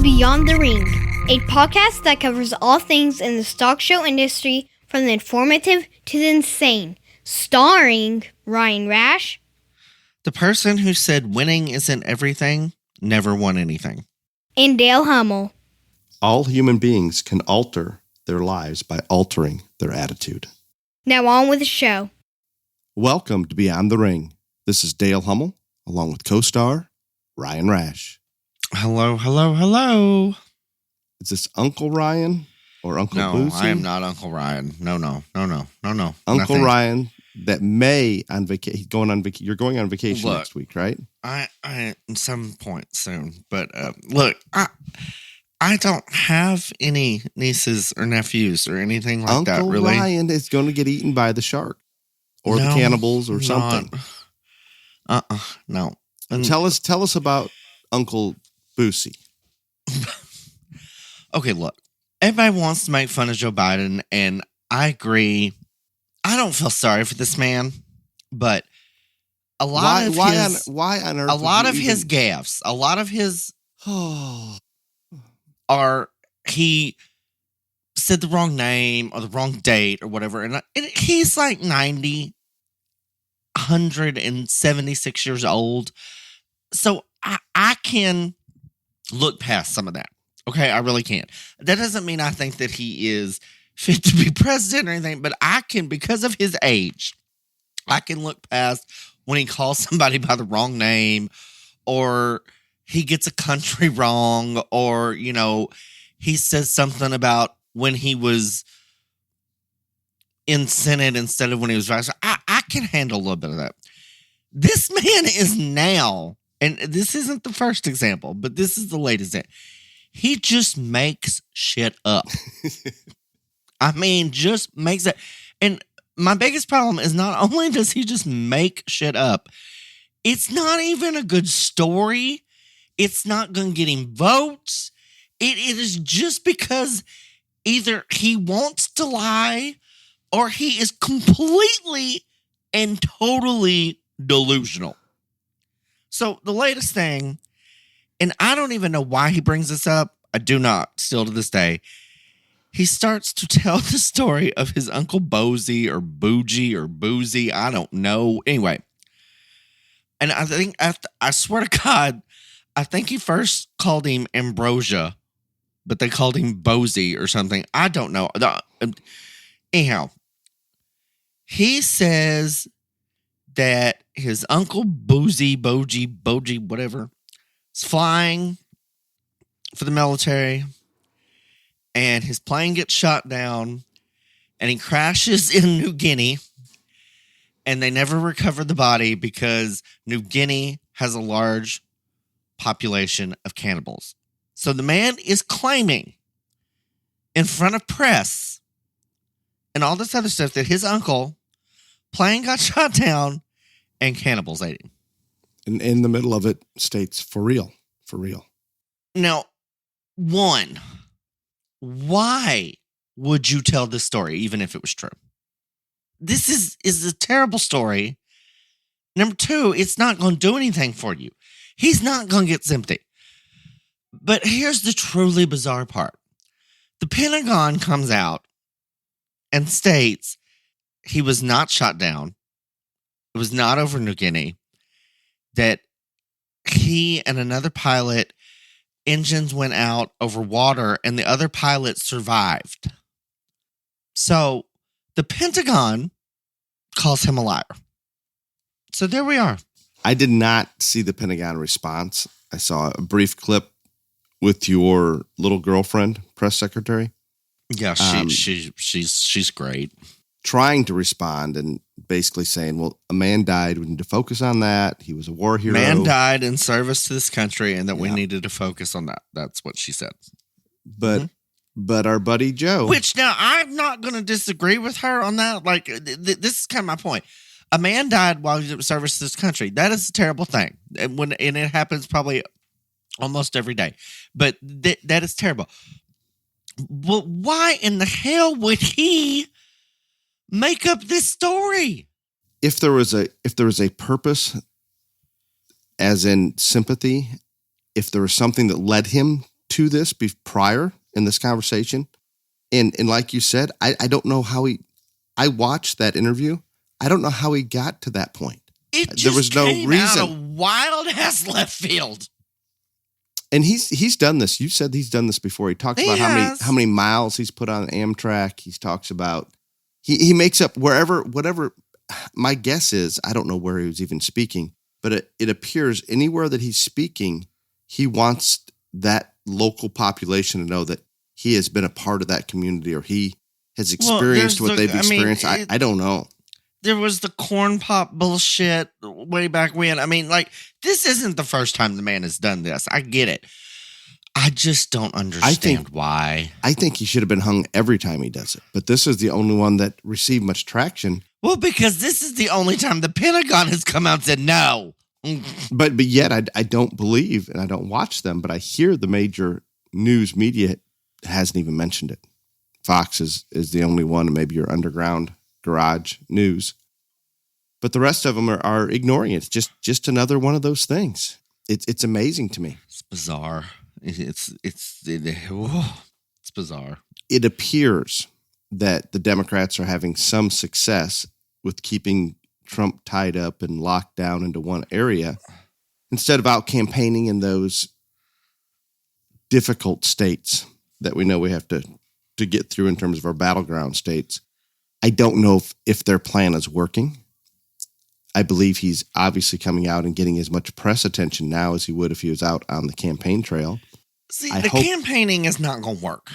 Beyond the Ring, a podcast that covers all things in the stock show industry, from the informative to the insane, starring Ryan Rash, the person who said winning isn't everything, never won anything, and Dale Hummel. All human beings can alter their lives by altering their attitude. Now on with the show. Welcome to Beyond the Ring. This is Dale Hummel, along with co-star Ryan Rash. Hello, hello, hello. Is this Uncle Ryan or Uncle No, Bootsy? I am not Uncle Ryan. No. Uncle Nothing. Ryan that may on vacation. You're going on vacation Look, next week, right? I at some point soon. But look, I don't have any nieces or nephews or anything like Uncle that. Really, Ryan is going to get eaten by the shark or the cannibals or something. No. And Tell us about Uncle Bootsy. Okay, look. Everybody wants to make fun of Joe Biden, and I agree. I don't feel sorry for this man, but a lot of his gaffes, a lot of his he said the wrong name or the wrong date or whatever, and he's like 176 years old, so I can look past some of that. Okay, I really can. That doesn't mean I think that he is fit to be president or anything, but I can, because of his age, I can look past when he calls somebody by the wrong name, or he gets a country wrong, or, he says something about when he was in Senate instead of when he was vice. I can handle a little bit of that. This man is now, and this isn't the first example, but this is the latest. He just makes shit up. I mean, just makes it. And my biggest problem is not only does he just make shit up, it's not even a good story. It's not going to get him votes. It is just because either he wants to lie or he is completely and totally delusional. So the latest thing, and I don't even know why he brings this up. I do not, still to this day. He starts to tell the story of his Uncle Bozy or Bougie or Boozy. I don't know. Anyway. And I think, I swear to God, I think he first called him Ambrosia, but they called him Bozy or something. I don't know. Anyhow, he says that his Uncle Bozy, Boji, whatever, is flying for the military, and his plane gets shot down, and he crashes in New Guinea, and they never recover the body because New Guinea has a large population of cannibals. So the man is claiming in front of press and all this other stuff that his uncle plane got shot down and cannibals ate him. And in the middle of it states, for real. Now, one, why would you tell this story, even if it was true? This is a terrible story. Number two, it's not going to do anything for you. He's not going to get sympathy. But here's the truly bizarre part. The Pentagon comes out and states he was not shot down. It was not over New Guinea. That he and another pilot, engines went out over water and the other pilot survived. So the Pentagon calls him a liar. So there we are. I did not see the Pentagon response. I saw a brief clip with your little girlfriend, press secretary. Yeah, she's great. Trying to respond and basically saying, well, a man died. We need to focus on that. He was a war hero. Man died in service to this country and that we needed to focus on that. That's what she said. But our buddy Joe. Which now I'm not going to disagree with her on that. Like, this is kind of my point. A man died while he was in service to this country. That is a terrible thing. And it happens probably almost every day. But that is terrible. But why in the hell would he make up this story? If there was a purpose, as in sympathy, if there was something that led him to this prior in this conversation. And like you said, I don't know how I watched that interview. I don't know how he got to that point. There was no reason. Out of wild ass left field. And he's done this. You said he's done this before. He talks about how many miles he's put on Amtrak. He talks about he makes up whatever. My guess is, I don't know where he was even speaking, but it appears anywhere that he's speaking, he wants that local population to know that he has been a part of that community, or he has experienced what they've experienced. I don't know. There was the corn pop bullshit way back when. I mean, like, this isn't the first time the man has done this. I get it. I just don't understand why. I think he should have been hung every time he does it. But this is the only one that received much traction. Well, because this is the only time the Pentagon has come out and said no. But yet I don't believe, and I don't watch them, but I hear the major news media hasn't even mentioned it. Fox is the only one, maybe your underground garage news. But the rest of them are ignoring it. It's just another one of those things. It's amazing to me. It's bizarre. It's bizarre. It appears that the Democrats are having some success with keeping Trump tied up and locked down into one area instead of out campaigning in those difficult states that we know we have to get through in terms of our battleground states. I don't know if their plan is working. I believe he's obviously coming out and getting as much press attention now as he would if he was out on the campaign trail. See, campaigning is not going to work.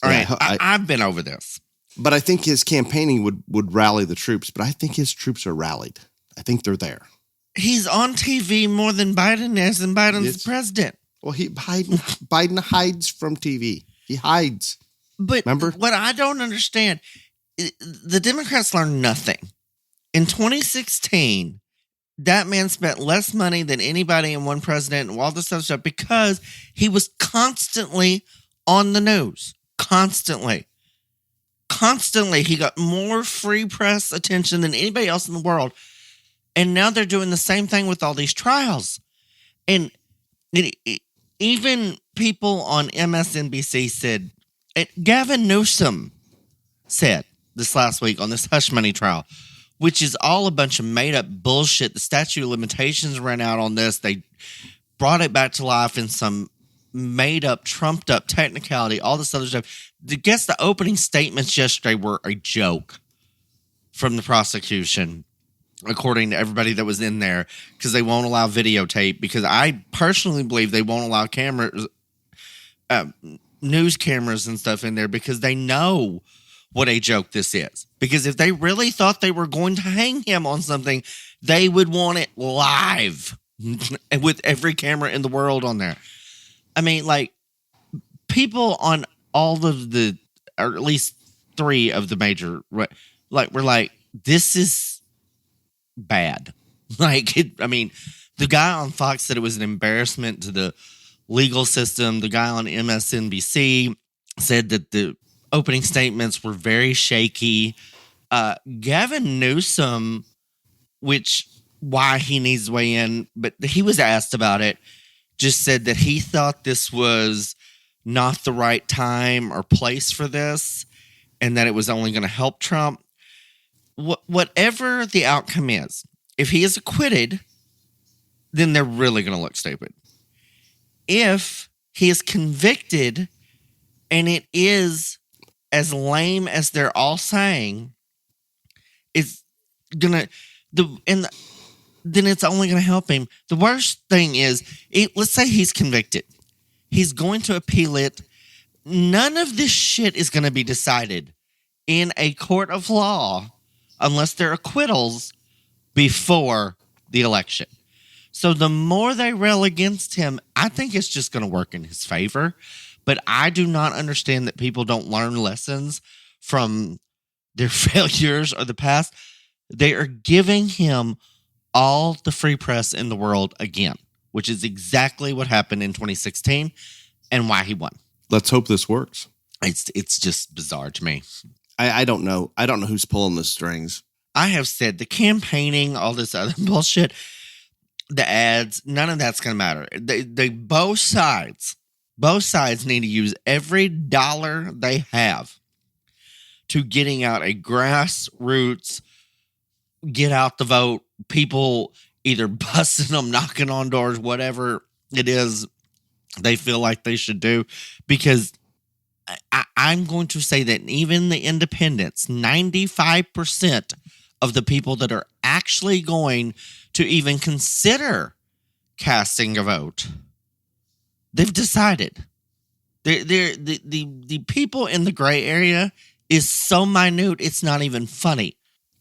All right, I've been over this. But I think his campaigning would rally the troops, but I think his troops are rallied. I think they're there. He's on TV more than Biden is, and Biden's the president. Well, Biden hides from TV. He hides. But remember? What I don't understand, the Democrats learned nothing. In 2016, that man spent less money than anybody in one president and all this other stuff because he was constantly on the news. Constantly. He got more free press attention than anybody else in the world. And now they're doing the same thing with all these trials. And even people on MSNBC said, Gavin Newsom said this last week on this hush money trial, which is all a bunch of made up bullshit. The statute of limitations ran out on this. They brought it back to life in some made up, trumped up technicality, all this other stuff. I guess the opening statements yesterday were a joke from the prosecution, according to everybody that was in there, because they won't allow videotape, because I personally believe they won't allow cameras, news cameras and stuff in there, because they know what a joke this is. Because if they really thought they were going to hang him on something, they would want it live with every camera in the world on there. I mean, like, people on all of the, or at least three of the major, like, we're like, this is bad. Like, the guy on Fox said it was an embarrassment to the legal system. The guy on MSNBC said that the opening statements were very shaky. Gavin Newsom, why he needs to weigh in, but he was asked about it, just said that he thought this was not the right time or place for this, and that it was only going to help Trump. Whatever the outcome is, if he is acquitted, then they're really going to look stupid. If he is convicted and it is as lame as they're all saying, it's gonna then it's only going to help him. The worst thing is, let's say he's convicted. He's going to appeal it. None of this shit is going to be decided in a court of law unless they're acquittals before the election. So the more they rail against him, I think it's just going to work in his favor. But I do not understand that people don't learn lessons from their failures or the past. They are giving him all the free press in the world again, which is exactly what happened in 2016 and why he won. Let's hope this works. It's just bizarre to me. I don't know. I don't know who's pulling the strings. I have said the campaigning, all this other bullshit, the ads, none of that's going to matter. They both sides Both sides need to use every dollar they have to getting out a grassroots, get out the vote, people either busting them, knocking on doors, whatever it is they feel like they should do. Because I'm going to say that even the independents, 95% of the people that are actually going to even consider casting a vote, they've decided. The people in the gray area is so minute, it's not even funny.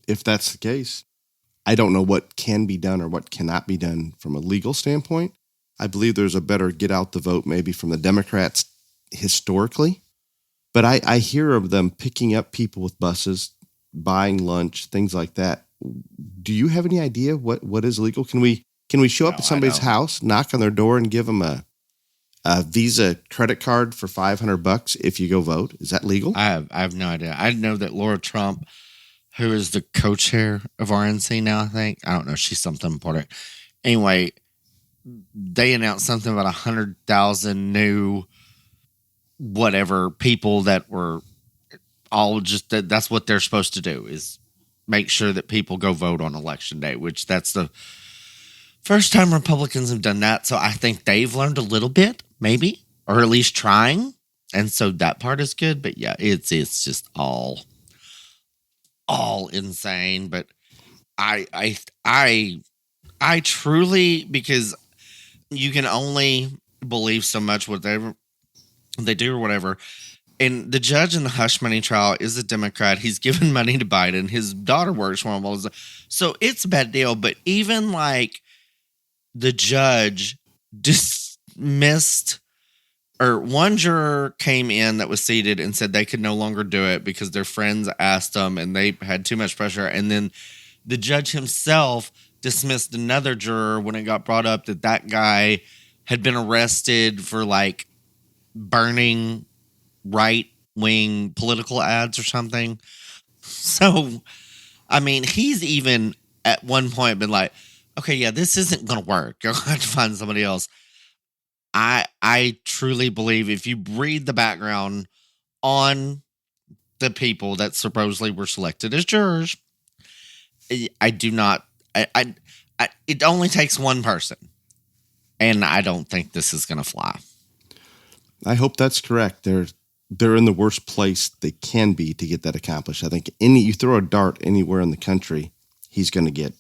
If that's the case, I don't know what can be done or what cannot be done from a legal standpoint. I believe there's a better get out the vote maybe from the Democrats historically. But I hear of them picking up people with buses, buying lunch, things like that. Do you have any idea what is legal? Can we show up at somebody's house, knock on their door, and give them a Visa credit card for $500 if you go vote? Is that legal? I have no idea. I know that Laura Trump, who is the co-chair of RNC now, I think. I don't know. She's something important. Anyway, they announced something about 100,000 new whatever people that were all just that's what they're supposed to do, is make sure that people go vote on election day, which that's the first time Republicans have done that. So I think they've learned a little bit, maybe, or at least trying. And so that part is good. But yeah, it's just all insane. But I truly, because you can only believe so much whatever they do or whatever. And the judge in the hush money trial is a Democrat. He's given money to Biden. His daughter works for him. So it's a bad deal. But even like the judge dismissed, or one juror came in that was seated and said they could no longer do it because their friends asked them and they had too much pressure. And then the judge himself dismissed another juror when it got brought up that guy had been arrested for like burning right-wing political ads or something. So, I mean, he's even at one point been like, okay, yeah, this isn't going to work. You're going to have to find somebody else. I truly believe if you read the background on the people that supposedly were selected as jurors, it only takes one person. And I don't think this is going to fly. I hope that's correct. They're in the worst place they can be to get that accomplished. I think you throw a dart anywhere in the country, he's going to get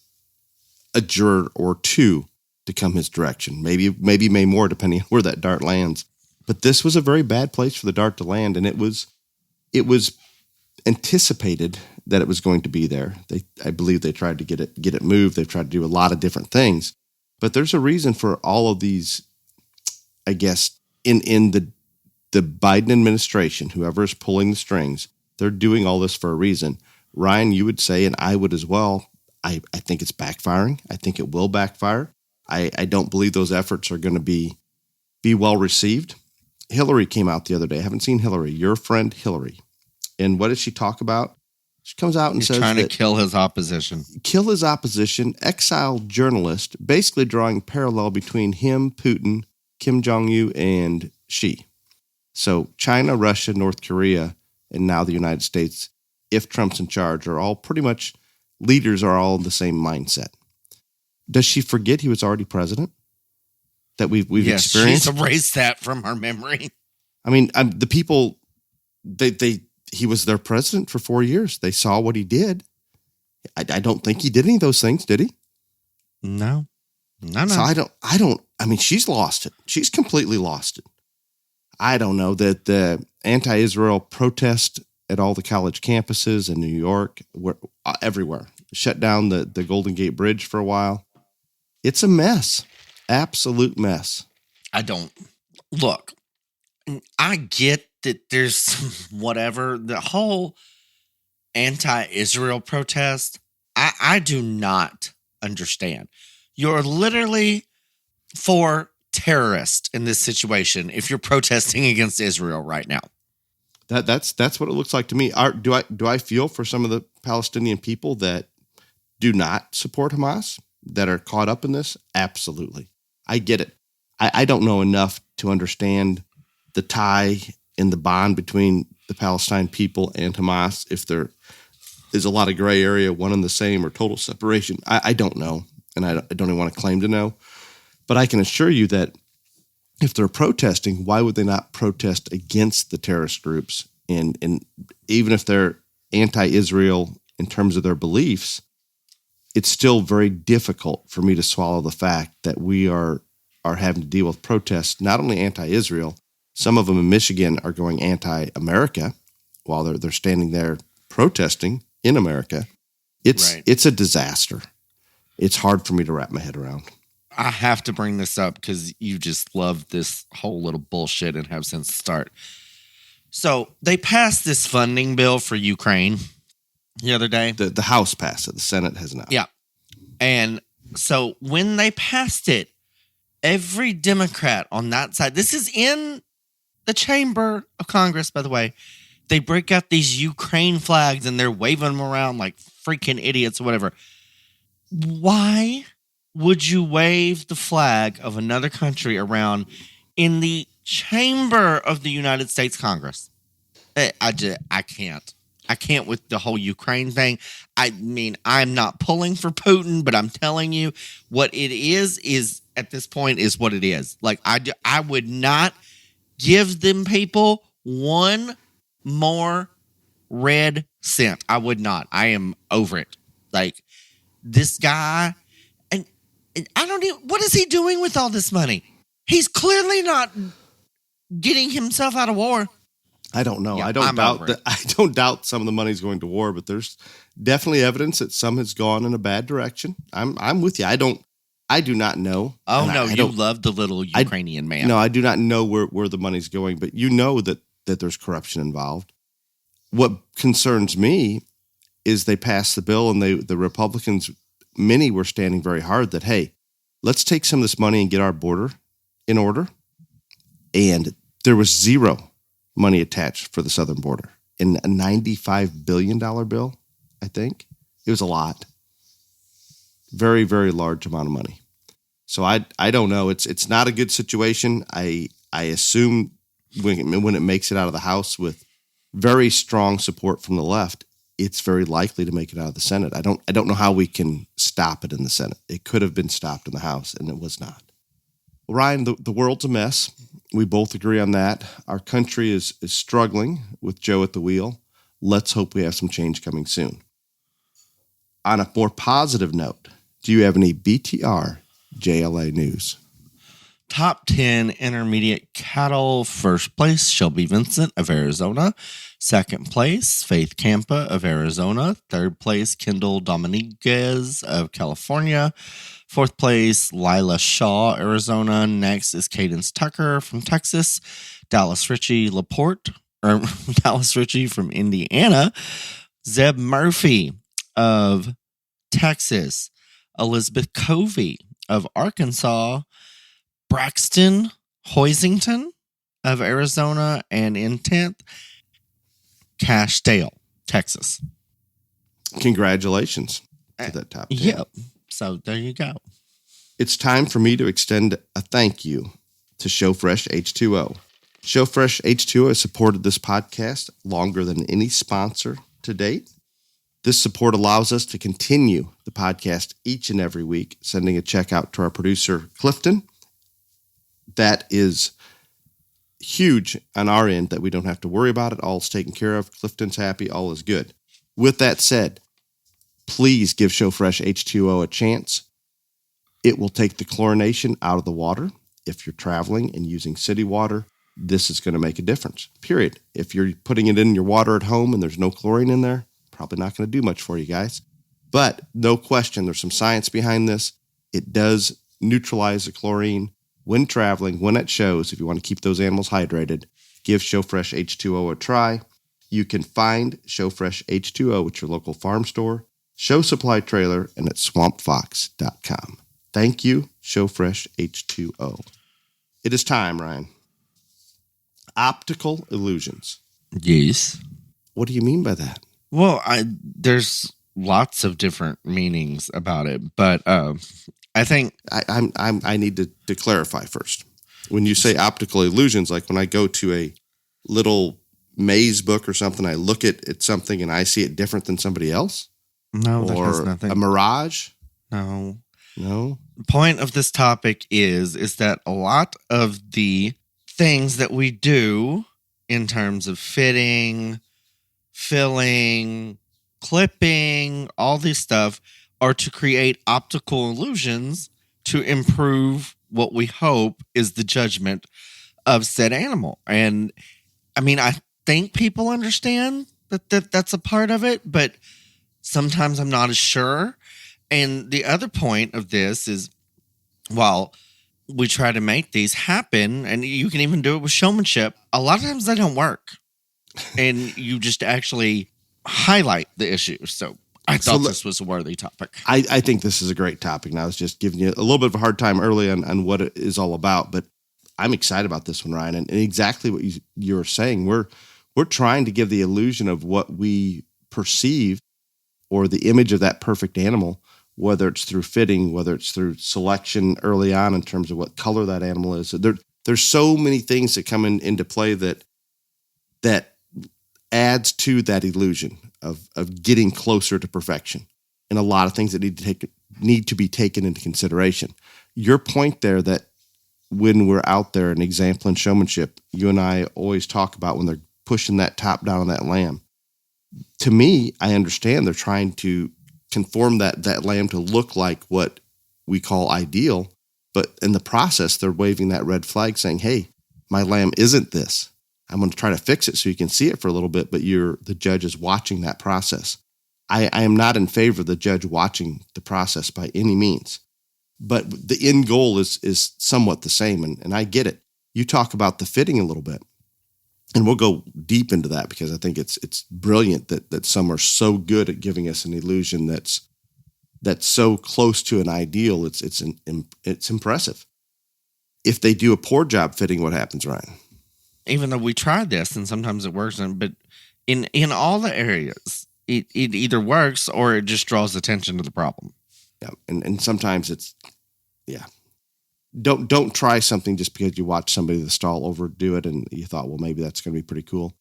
a juror or two to come his direction. Maybe more, depending on where that dart lands. But this was a very bad place for the dart to land, and it was anticipated that it was going to be there. I believe they tried to get it moved. They've tried to do a lot of different things, but there's a reason for all of these. I guess in the Biden administration, whoever is pulling the strings, they're doing all this for a reason. Ryan, you would say, and I would as well, I think it's backfiring. I think it will backfire. I don't believe those efforts are going to be well received. Hillary came out the other day. I haven't seen Hillary, your friend Hillary. And what does she talk about? She comes out and says trying to kill his opposition. Kill his opposition, exile journalist, basically drawing parallel between him, Putin, Kim Jong-un, and Xi. So China, Russia, North Korea, and now the United States, if Trump's in charge, are all pretty much leaders are all in the same mindset. Does she forget he was already president? That we've experienced? She's erased that from her memory. I mean, the people, he was their president for 4 years. They saw what he did. I don't think he did any of those things, did he? No. So I mean, she's lost it. She's completely lost it. I don't know that the anti-Israel protest at all the college campuses in New York, everywhere, shut down the Golden Gate Bridge for a while. It's a mess. Absolute mess. Look, I get that there's whatever, the whole anti-Israel protest, I do not understand. You're literally for terrorists in this situation if you're protesting against Israel right now. That's what it looks like to me. Do I feel for some of the Palestinian people that do not support Hamas, that are caught up in this? Absolutely. I get it. I don't know enough to understand the tie and the bond between the Palestine people and Hamas, if there is a lot of gray area, one and the same, or total separation. I don't know, and I don't even want to claim to know. But I can assure you that if they're protesting, why would they not protest against the terrorist groups? And even if they're anti-Israel in terms of their beliefs, it's still very difficult for me to swallow the fact that we are having to deal with protests, not only anti-Israel. Some of them in Michigan are going anti-America while they're standing there protesting in America. It's a disaster. It's hard for me to wrap my head around. I have to bring this up because you just love this whole little bullshit and have since the start. So they passed this funding bill for Ukraine the other day. The House passed it. The Senate has not. Yeah. And so when they passed it, every Democrat on that side, this is in the chamber of Congress, by the way, they break out these Ukraine flags and they're waving them around like freaking idiots or whatever. Why would you wave the flag of another country around in the chamber of the United States Congress? I can't. I can't with the whole Ukraine thing. I mean, I'm not pulling for Putin, but I'm telling you what it is at this point is what it is. Like, I would not give them people one more red cent. I would not. I am over it. Like, this guy, and I don't even, what is he doing with all this money? He's clearly not getting himself out of war. I don't know. Yeah, I don't doubt some of the money's going to war, but there's definitely evidence that some has gone in a bad direction. I'm with you. I do not know. Oh no, you love the little Ukrainian man. No, I do not know where the money's going, but you know that there's corruption involved. What concerns me is they passed the bill and the Republicans, many were standing very hard that, hey, let's take some of this money and get our border in order. And there was zero money attached for the southern border in a $95 billion bill, I think. It was a lot. Very, very large amount of money. So I don't know. It's not a good situation. I assume when it makes it out of the House with very strong support from the left, it's very likely to make it out of the Senate. I don't know how we can stop it in the Senate. It could have been stopped in the House, and it was not. Well, Ryan, the world's a mess. We both agree on that. Our country is struggling with Joe at the wheel. Let's hope we have some change coming soon. On a more positive note, do you have any BTR JLA news? Top 10 intermediate cattle. First place, Shelby Vincent of Arizona. Second place, Faith Campa of Arizona. Third place, Kendall Dominguez of California. Fourth place, Lila Shaw, Arizona. Next is Cadence Tucker from Texas. Dallas Ritchie from Indiana. Zeb Murphy of Texas. Elizabeth Covey of Arkansas. Braxton Hoisington of Arizona. And in 10th, Cash Dale, Texas. Congratulations to that top 10. Yep. So there you go. It's time for me to extend a thank you to Showfresh H2O. Showfresh H2O has supported this podcast longer than any sponsor to date. This support allows us to continue the podcast each and every week, sending a check out to our producer, Clifton. That is huge on our end that we don't have to worry about it. All's taken care of. Clifton's happy. All is good. With that said, please give Showfresh H2O a chance. It will take the chlorination out of the water. If you're traveling and using city water, this is going to make a difference, period. If you're putting it in your water at home and there's no chlorine in there, probably not going to do much for you guys. But no question, there's some science behind this. It does neutralize the chlorine when traveling, when at shows. If you want to keep those animals hydrated, give Showfresh H2O a try. You can find Showfresh H2O at your local farm store, Show Supply Trailer, and at swampfox.com. Thank you, Showfresh H2O. It is time, Ryan. Optical Illusions. Yes. What do you mean by that? Well, there's lots of different meanings about it, but I think I need to clarify first. When you say optical illusions, like when I go to a little maze book or something, I look at something and I see it different than somebody else? No, that has Or nothing. a mirage? No. No. The point of this topic is that a lot of the things that we do in terms of fitting, filling, clipping, all this stuff are to create optical illusions to improve what we hope is the judgment of said animal. And I mean, I think people understand that that's a part of it, but sometimes I'm not as sure. And the other point of this is, while we try to make these happen, and you can even do it with showmanship, a lot of times they don't work. And you just actually highlight the issue. So I thought this was a worthy topic. I think this is a great topic. And I was just giving you a little bit of a hard time early on what it is all about. But I'm excited about this one, Ryan. And exactly what you're saying. We're trying to give the illusion of what we perceive, or the image of that perfect animal, whether it's through fitting, whether it's through selection early on in terms of what color that animal is. There's so many things that come into play that adds to that illusion of getting closer to perfection, and a lot of things that need to be taken into consideration. Your point there, that when we're out there, an example in showmanship, you and I always talk about when they're pushing that top down on that lamb. To me, I understand they're trying to conform that lamb to look like what we call ideal, but in the process, they're waving that red flag saying, hey, my lamb isn't this. I'm going to try to fix it so you can see it for a little bit, but the judge is watching that process. I am not in favor of the judge watching the process by any means, but the end goal is somewhat the same, and I get it. You talk about the fitting a little bit, and we'll go deep into that because I think it's brilliant that some are so good at giving us an illusion that's so close to an ideal. It's impressive. If they do a poor job fitting, what happens, Ryan? Even though we tried this and sometimes it works, but in all the areas, it either works or it just draws attention to the problem. Yeah, and sometimes it's, yeah. Don't try something just because you watch somebody in the stall overdo it and you thought, well, maybe that's going to be pretty cool.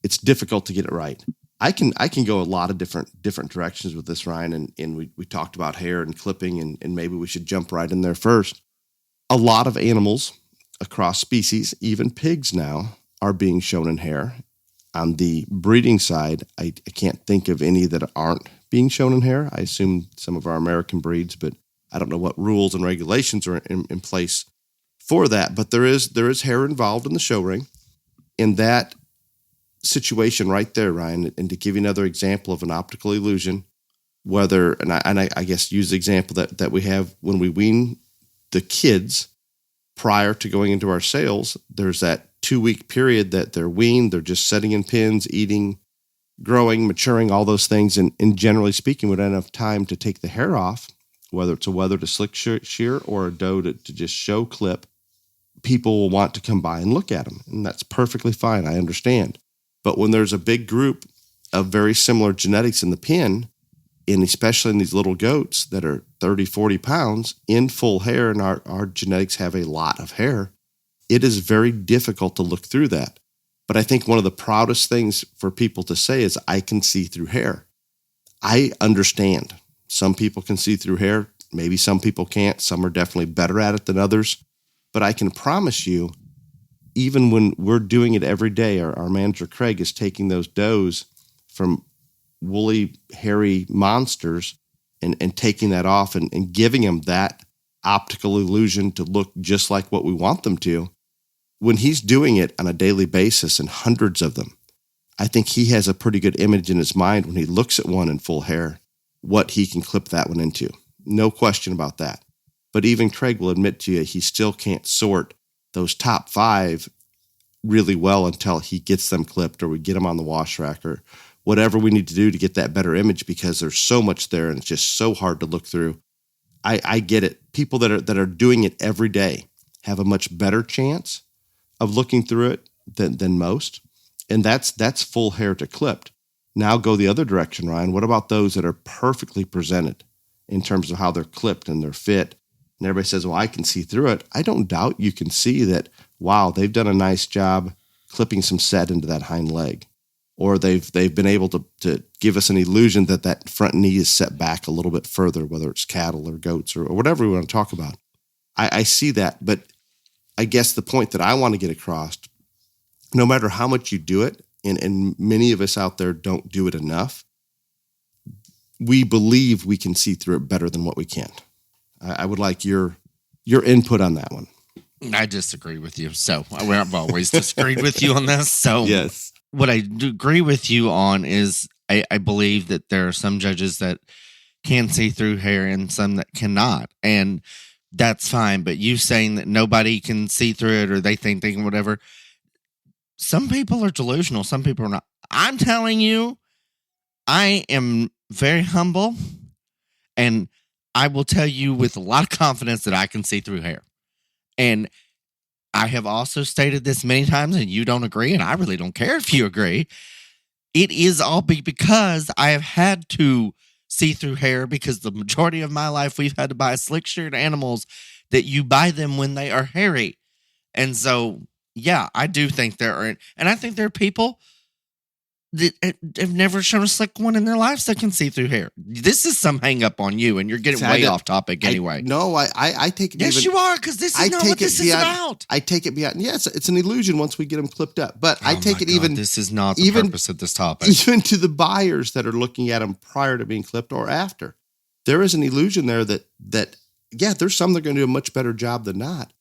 It's difficult to get it right. I can go a lot of different directions with this, Ryan, and we talked about hair and clipping, and maybe we should jump right in there first. A lot of animals across species, even pigs now, are being shown in hair. On the breeding side, I can't think of any that aren't being shown in hair. I assume some of our American breeds, but I don't know what rules and regulations are in place for that. But there is hair involved in the show ring. In that situation right there, Ryan, and to give you another example of an optical illusion, I guess use the example that we have when we wean the kids prior to going into our sales, there's that 2-week period that they're weaned, they're just setting in pins, eating, growing, maturing, all those things. And generally speaking, we don't have time to take the hair off, whether it's a wether to slick shear or a doe to just show clip. People will want to come by and look at them, and that's perfectly fine. I understand. But when there's a big group of very similar genetics in the pen, and especially in these little goats that are 30, 40 pounds in full hair, and our genetics have a lot of hair, it is very difficult to look through that. But I think one of the proudest things for people to say is, I can see through hair. I understand. Some people can see through hair. Maybe some people can't. Some are definitely better at it than others. But I can promise you, even when we're doing it every day, our manager Craig is taking those does from woolly, hairy monsters and taking that off and giving them that optical illusion to look just like what we want them to. When he's doing it on a daily basis and hundreds of them, I think he has a pretty good image in his mind when he looks at one in full hair, what he can clip that one into. No question about that. But even Craig will admit to you, he still can't sort those top 5 really well until he gets them clipped or we get them on the wash rack or whatever we need to do to get that better image, because there's so much there and it's just so hard to look through. I get it. People that are doing it every day have a much better chance of looking through it than most. And that's full hair to clipped. Now go the other direction, Ryan. What about those that are perfectly presented in terms of how they're clipped and they're fit and everybody says, well, I can see through it. I don't doubt you can see that, wow, they've done a nice job clipping some set into that hind leg. Or they've been able to give us an illusion that front knee is set back a little bit further, whether it's cattle or goats or whatever we want to talk about. I see that, but I guess the point that I want to get across, no matter how much you do it, and many of us out there don't do it enough, we believe we can see through it better than what we can't. I would like your input on that one. I disagree with you. So I've always disagreed with you on this. So yes. What I do agree with you on is I believe that there are some judges that can see through hair and some that cannot. And that's fine. But you saying that nobody can see through it or they think they can whatever. Some people are delusional. Some people are not. I'm telling you, I am very humble. And I will tell you with a lot of confidence that I can see through hair. And I have also stated this many times, and you don't agree, and I really don't care if you agree. It is all because I have had to see through hair because the majority of my life we've had to buy slick-sheared animals that you buy them when they are hairy. And so, yeah, I do think there are, and I think there are people that have never shown a slick one in their lives that can see through hair. This is some hang up on you, and you're getting way off topic anyway. I take it. Yes, you are, because this is not what this is about. I take it beyond. Yes, it's an illusion once we get them clipped up. But I take it even. This is not the purpose of this topic. Even to the buyers that are looking at them prior to being clipped or after, there is an illusion there that there's some that are going to do a much better job than not.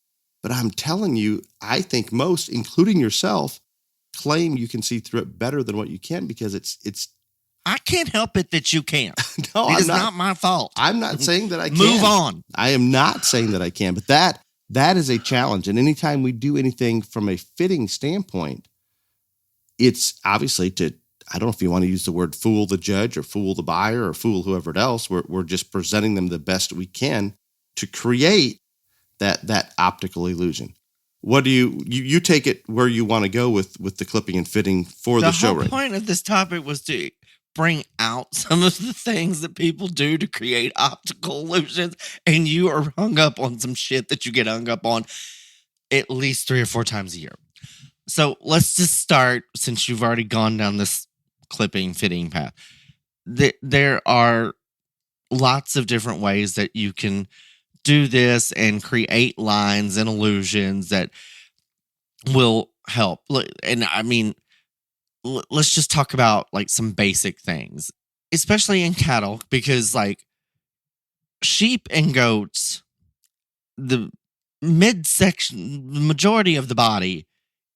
But I'm telling you, I think most, including yourself, claim you can see through it better than what you can because it's. I can't help it that you can't. No, it's not my fault. I'm not saying that I can. Move on. I am not saying that I can, but that is a challenge. And anytime we do anything from a fitting standpoint, it's obviously to, I don't know if you want to use the word fool the judge or fool the buyer or fool whoever else. We're just presenting them the best we can to create that optical illusion. What do you take it where you want to go with the clipping and fitting for the show ring? The whole point of this topic was to bring out some of the things that people do to create optical illusions, and you are hung up on some shit that you get hung up on at least 3 or 4 times a year. So let's just start, since you've already gone down this clipping fitting path. There are lots of different ways that you can do this and create lines and illusions that will help. And I mean, let's just talk about like some basic things, especially in cattle, because like sheep and goats, the midsection, the majority of the body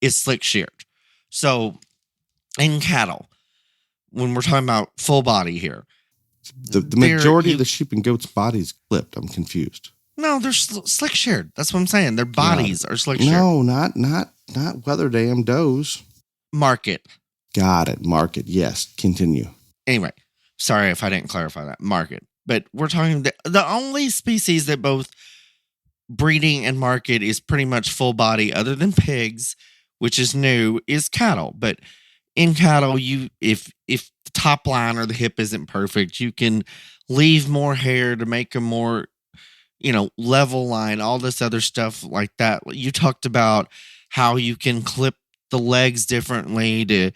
is slick sheared. So in cattle, when we're talking about full body here, the majority of the sheep and goats' bodies clipped. I'm confused. No, they're slick sheared. That's what I'm saying. Their bodies are slick sheared. No, not weather dam does. Market. Got it. Market. Yes. Continue. Anyway, sorry if I didn't clarify that. Market. But we're talking the only species that both breeding and market is pretty much full body, other than pigs, which is new, is cattle. But in cattle, if the top line or the hip isn't perfect, you can leave more hair to make them more, level line, all this other stuff like that. You talked about how you can clip the legs differently to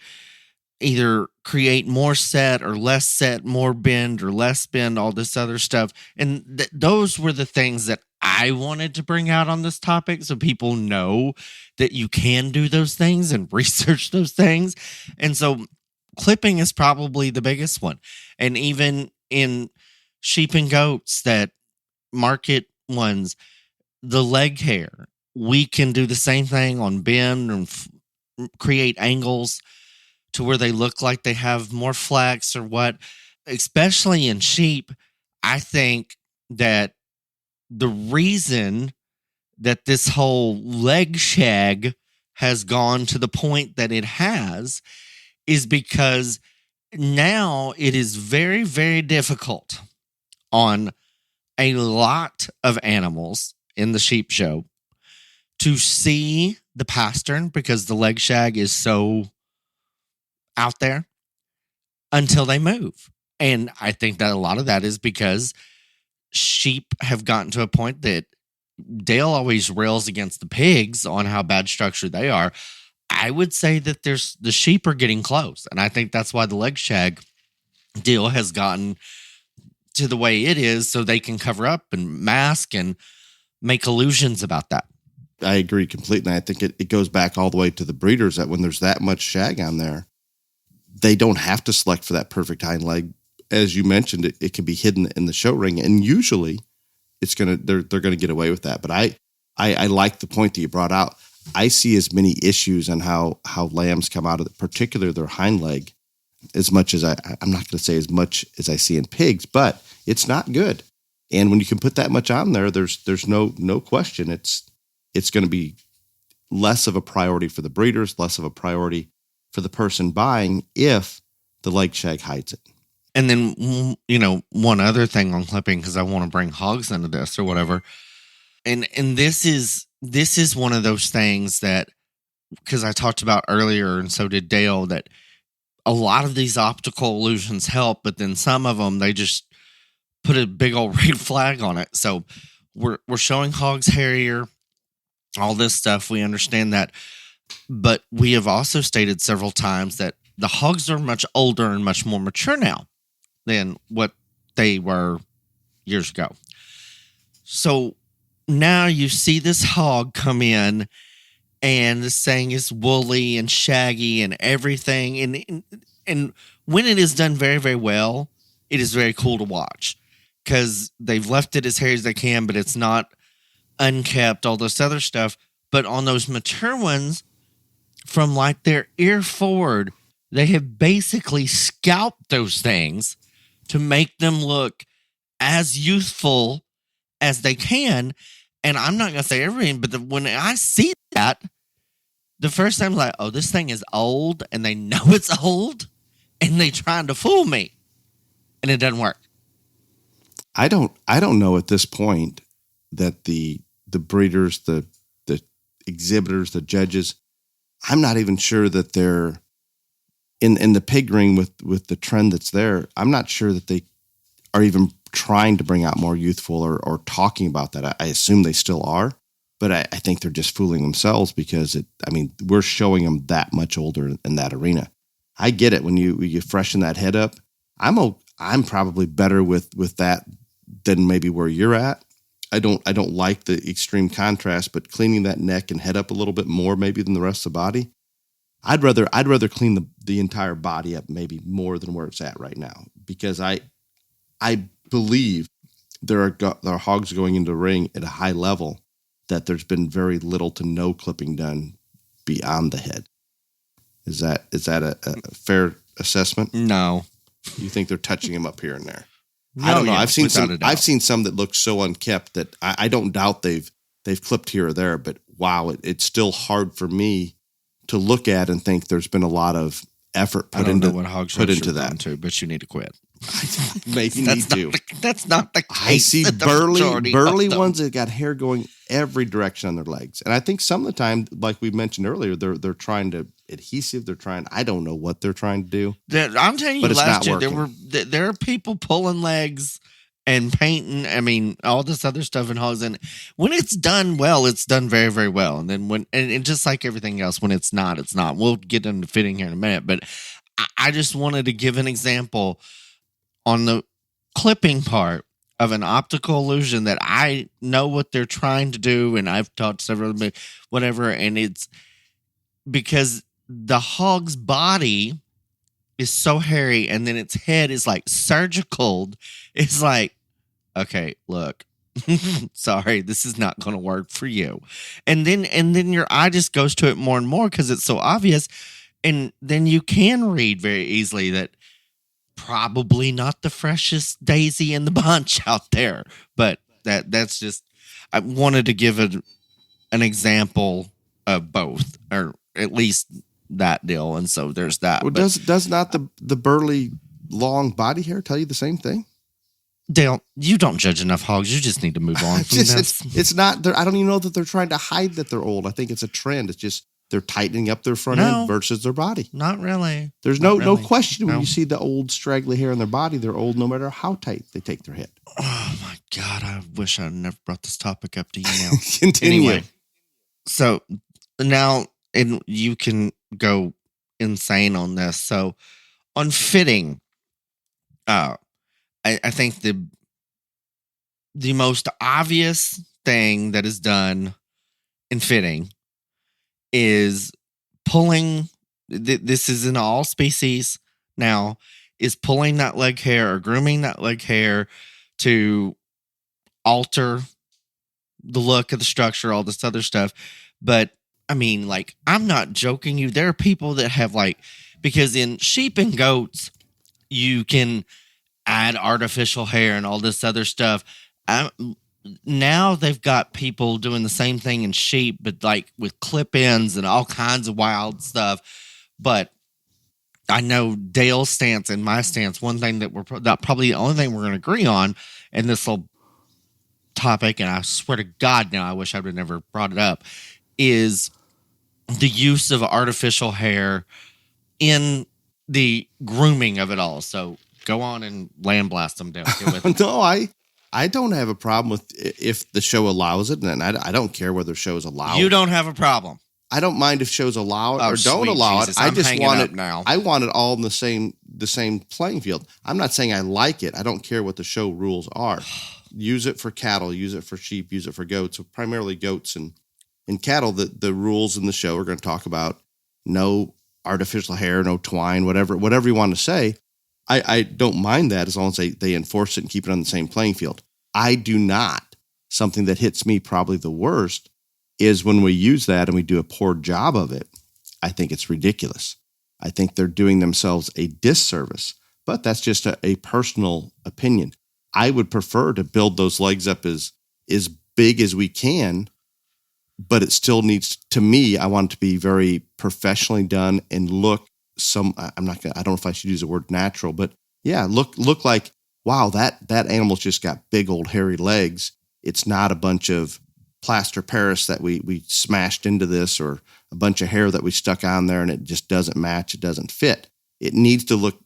either create more set or less set, more bend or less bend, all this other stuff. And those were the things that I wanted to bring out on this topic so people know that you can do those things and research those things. And so clipping is probably the biggest one. And even in sheep and goats, that market ones, the leg hair, we can do the same thing on bend and create angles to where they look like they have more flex or what. Especially in sheep, I think that the reason that this whole leg shag has gone to the point that it has is because now it is very, very difficult on a lot of animals in the sheep show to see the pastern because the leg shag is so out there until they move. And I think that a lot of that is because sheep have gotten to a point that Dale always rails against the pigs on how bad structured they are. I would say that the sheep are getting close. And I think that's why the leg shag deal has gotten to the way it is, so they can cover up and mask and make illusions about that. I agree completely. I think it goes back all the way to the breeders that when there's that much shag on there, they don't have to select for that perfect hind leg. As you mentioned, it can be hidden in the show ring, and usually they're gonna get away with that. But I like the point that you brought out. I see as many issues on how lambs come out of it, particularly their hind leg, as much as I'm not going to say as much as I see in pigs, but it's not good. And when you can put that much on there, there's no question it's going to be less of a priority for the breeders, less of a priority for the person buying if the leg shag hides it. And then, one other thing on clipping, because I want to bring hogs into this or whatever. And this is one of those things that, because I talked about earlier, and so did Dale, that a lot of these optical illusions help, but then some of them, they just put a big old red flag on it. So we're showing hogs hairier, all this stuff. We understand that. But we have also stated several times that the hogs are much older and much more mature now than what they were years ago. So now you see this hog come in, and this thing is woolly and shaggy and everything. And when it is done very, very well, it is very cool to watch because they've left it as hairy as they can, but it's not unkept, all this other stuff. But on those mature ones, from like their ear forward, they have basically scalped those things to make them look as youthful as they can. And I'm not going to say everything, but when I see that, the first time I'm like, oh, this thing is old, and they know it's old, and they trying to fool me, and it doesn't work. I don't know at this point that the breeders, the exhibitors, the judges, I'm not even sure that they're in the pig ring with the trend that's there. I'm not sure that they are even trying to bring out more youthful or talking about that. I assume they still are, but I think they're just fooling themselves because we're showing them that much older in that arena. I get it when you freshen that head up. I'm probably better with that than maybe where you're at. I don't like the extreme contrast, but cleaning that neck and head up a little bit more maybe than the rest of the body. I'd rather clean the entire body up maybe more than where it's at right now, because I believe there are hogs going into the ring at a high level that there's been very little to no clipping done beyond the head. Is that a fair assessment? No. You think they're touching him up here and there? No, I don't know. yeah, I've seen some that look so unkept that I don't doubt they've clipped here or there, but wow, it's still hard for me to look at and think there's been a lot of effort put into that. Too, but you need to quit. Maybe need to. That's not the case. I see burly ones that got hair going every direction on their legs, and I think some of the time, like we mentioned earlier, they're trying to adhesive. I don't know what they're trying to do. I'm telling you, last year there are people pulling legs and painting. All this other stuff in hogs, and when it's done well, it's done very, very well. And then and just like everything else, when it's not, it's not. We'll get into fitting here in a minute, but I just wanted to give an example on the clipping part of an optical illusion that I know what they're trying to do, and I've taught several of them, whatever, and it's because the hog's body is so hairy, and then its head is like surgical. It's like, okay, look, sorry, this is not going to work for you. And then your eye just goes to it more and more because it's so obvious. And then you can read very easily that probably not the freshest daisy in the bunch out there. But that's just, I wanted to give an example of both, or at least that deal. And so there's that. Well, does not the burly long body hair tell you the same thing? Dale, you don't judge enough hogs. You just need to move on from this. It's not. I don't even know that they're trying to hide that they're old. I think it's a trend. It's just they're tightening up their front No. end versus their body. Not really. There's Not no really. question when No. you see the old straggly hair on their body, they're old no matter how tight they take their head. Oh my God, I wish I never brought this topic up to you now. Continue. Anyway, so now, and you can go insane on this. So on fitting, I think the most obvious thing that is done in fitting is pulling. This is in all species now. Is pulling that leg hair or grooming that leg hair to alter the look of the structure, all this other stuff. But I mean, like, I'm not joking you. There are people that have because in sheep and goats, you can add artificial hair and all this other stuff. Now they've got people doing the same thing in sheep, but like with clip ins and all kinds of wild stuff. But I know Dale's stance and my stance. One thing that probably the only thing we're going to agree on in this little topic, and I swear to God, now I wish I would have never brought it up, is the use of artificial hair in the grooming of it all. So go on and land blast them down. No, I don't have a problem with if the show allows it, and I don't care whether shows allow it. You don't have a problem. I don't mind if shows allow it or don't allow Jesus, it. I just want it now. I want it all in the same playing field. I'm not saying I like it. I don't care what the show rules are. Use it for cattle, use it for sheep, use it for goats, primarily goats and cattle. The rules in the show are going to talk about no artificial hair, no twine, whatever you want to say. I don't mind that as long as they enforce it and keep it on the same playing field. I do not. Something that hits me probably the worst is when we use that and we do a poor job of it. I think it's ridiculous. I think they're doing themselves a disservice, but that's just a personal opinion. I would prefer to build those legs up as big as we can, but it still needs, to me, I want it to be very professionally done and look I don't know if I should use the word natural, but yeah, look like, wow, that animal's just got big old hairy legs. It's not a bunch of plaster Paris that we smashed into this or a bunch of hair that we stuck on there and it just doesn't match. It doesn't fit. It needs to look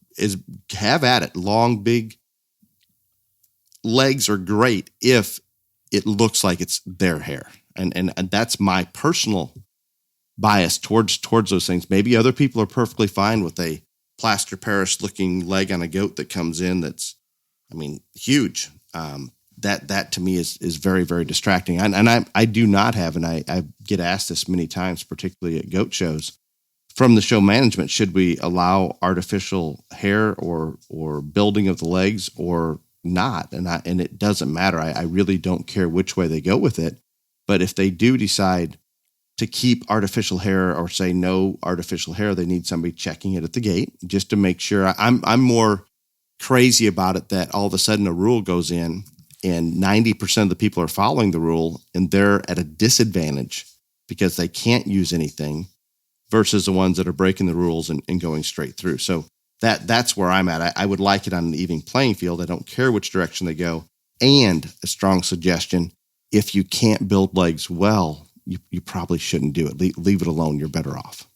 have at it. Long, big legs are great if it looks like it's their hair. And that's my personal bias towards those things. Maybe other people are perfectly fine with a plaster Paris looking leg on a goat that comes in. That's, I mean, huge. That to me is very, very distracting. And I do not have, and I get asked this many times, particularly at goat shows, from the show management, should we allow artificial hair or building of the legs or not? And it doesn't matter. I really don't care which way they go with it. But if they do decide to keep artificial hair or say no artificial hair, they need somebody checking it at the gate just to make sure. I'm more crazy about it that all of a sudden a rule goes in and 90% of the people are following the rule and they're at a disadvantage because they can't use anything versus the ones that are breaking the rules and going straight through. So that's where I'm at. I would like it on an even playing field. I don't care which direction they go. And a strong suggestion, if you can't build legs well, you probably shouldn't do it. Leave it alone. You're better off.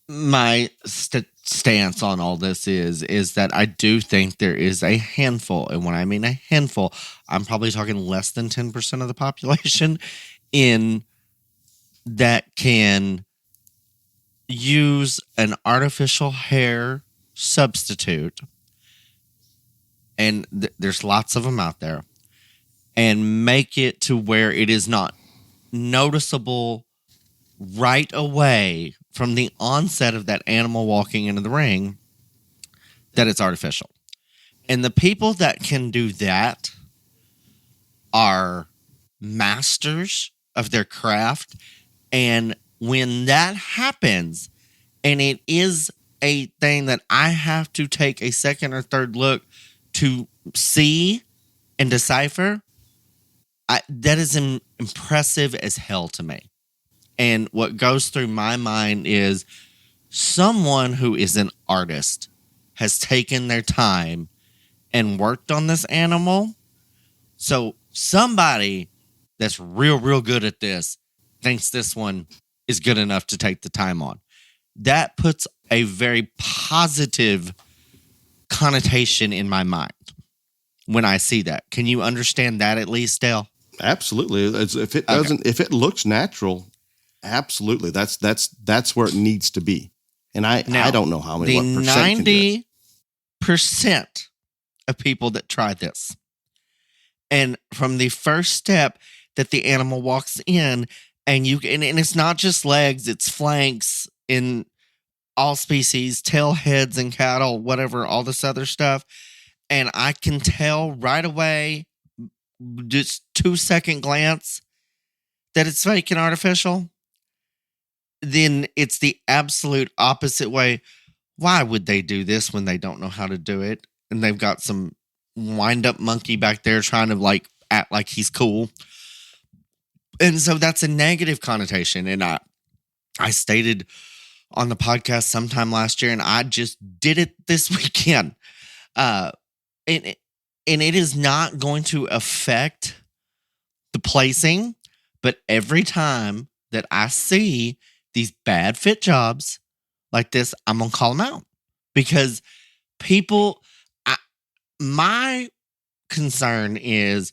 My stance on all this is that I do think there is a handful, and when I mean a handful, I'm probably talking less than 10% of the population in that can use an artificial hair substitute, and there's lots of them out there, and make it to where it is not noticeable right away from the onset of that animal walking into the ring that it's artificial. And the people that can do that are masters of their craft. And when that happens, and it is a thing that I have to take a second or third look to see and decipher, that is impressive as hell to me. And what goes through my mind is someone who is an artist has taken their time and worked on this animal. So somebody that's real good at this thinks this one is good enough to take the time on. That puts a very positive connotation in my mind when I see that. Can you understand that at least, Dale? Absolutely. If it doesn't, if it looks natural, absolutely. That's where it needs to be. And I don't know how many. The what percent 90% of people that try this, and from the first step that the animal walks in, and it's not just legs, it's flanks in all species, tail, heads, and cattle, whatever, all this other stuff. And I can tell right away, just 2-second glance, that it's fake and artificial. Then it's the absolute opposite way. Why would they do this when they don't know how to do it? And they've got some wind-up monkey back there trying to like act like he's cool. And so that's a negative connotation. And I stated on the podcast sometime last year, and I just did it this weekend. And it is not going to affect the placing, but every time that I see these bad fit jobs like this, I'm going to call them out. Because people, my concern is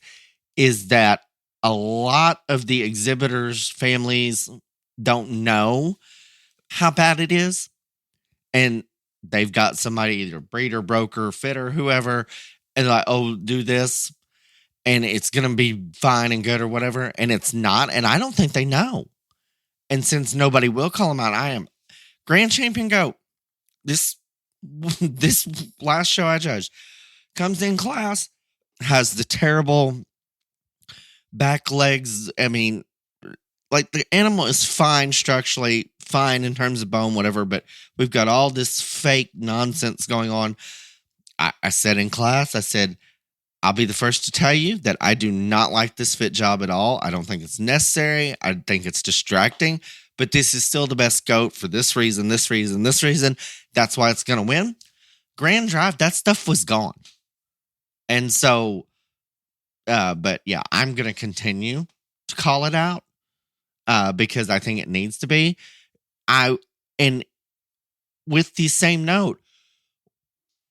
that a lot of the exhibitors' families don't know how bad it is. And they've got somebody, either breeder, broker, fitter, whoever, and like, oh, do this, and it's going to be fine and good or whatever. And it's not. And I don't think they know. And since nobody will call them out, I am grand champion goat. This last show I judged comes in class, has the terrible back legs. I mean, like, the animal is fine structurally, fine in terms of bone, whatever, but we've got all this fake nonsense going on. I said in class, I said, I'll be the first to tell you that I do not like this fit job at all. I don't think it's necessary. I think it's distracting, but this is still the best goat for this reason, this reason, this reason. That's why it's going to win. Grand Drive, that stuff was gone. And so, but yeah, I'm going to continue to call it out because I think it needs to be. And with the same note,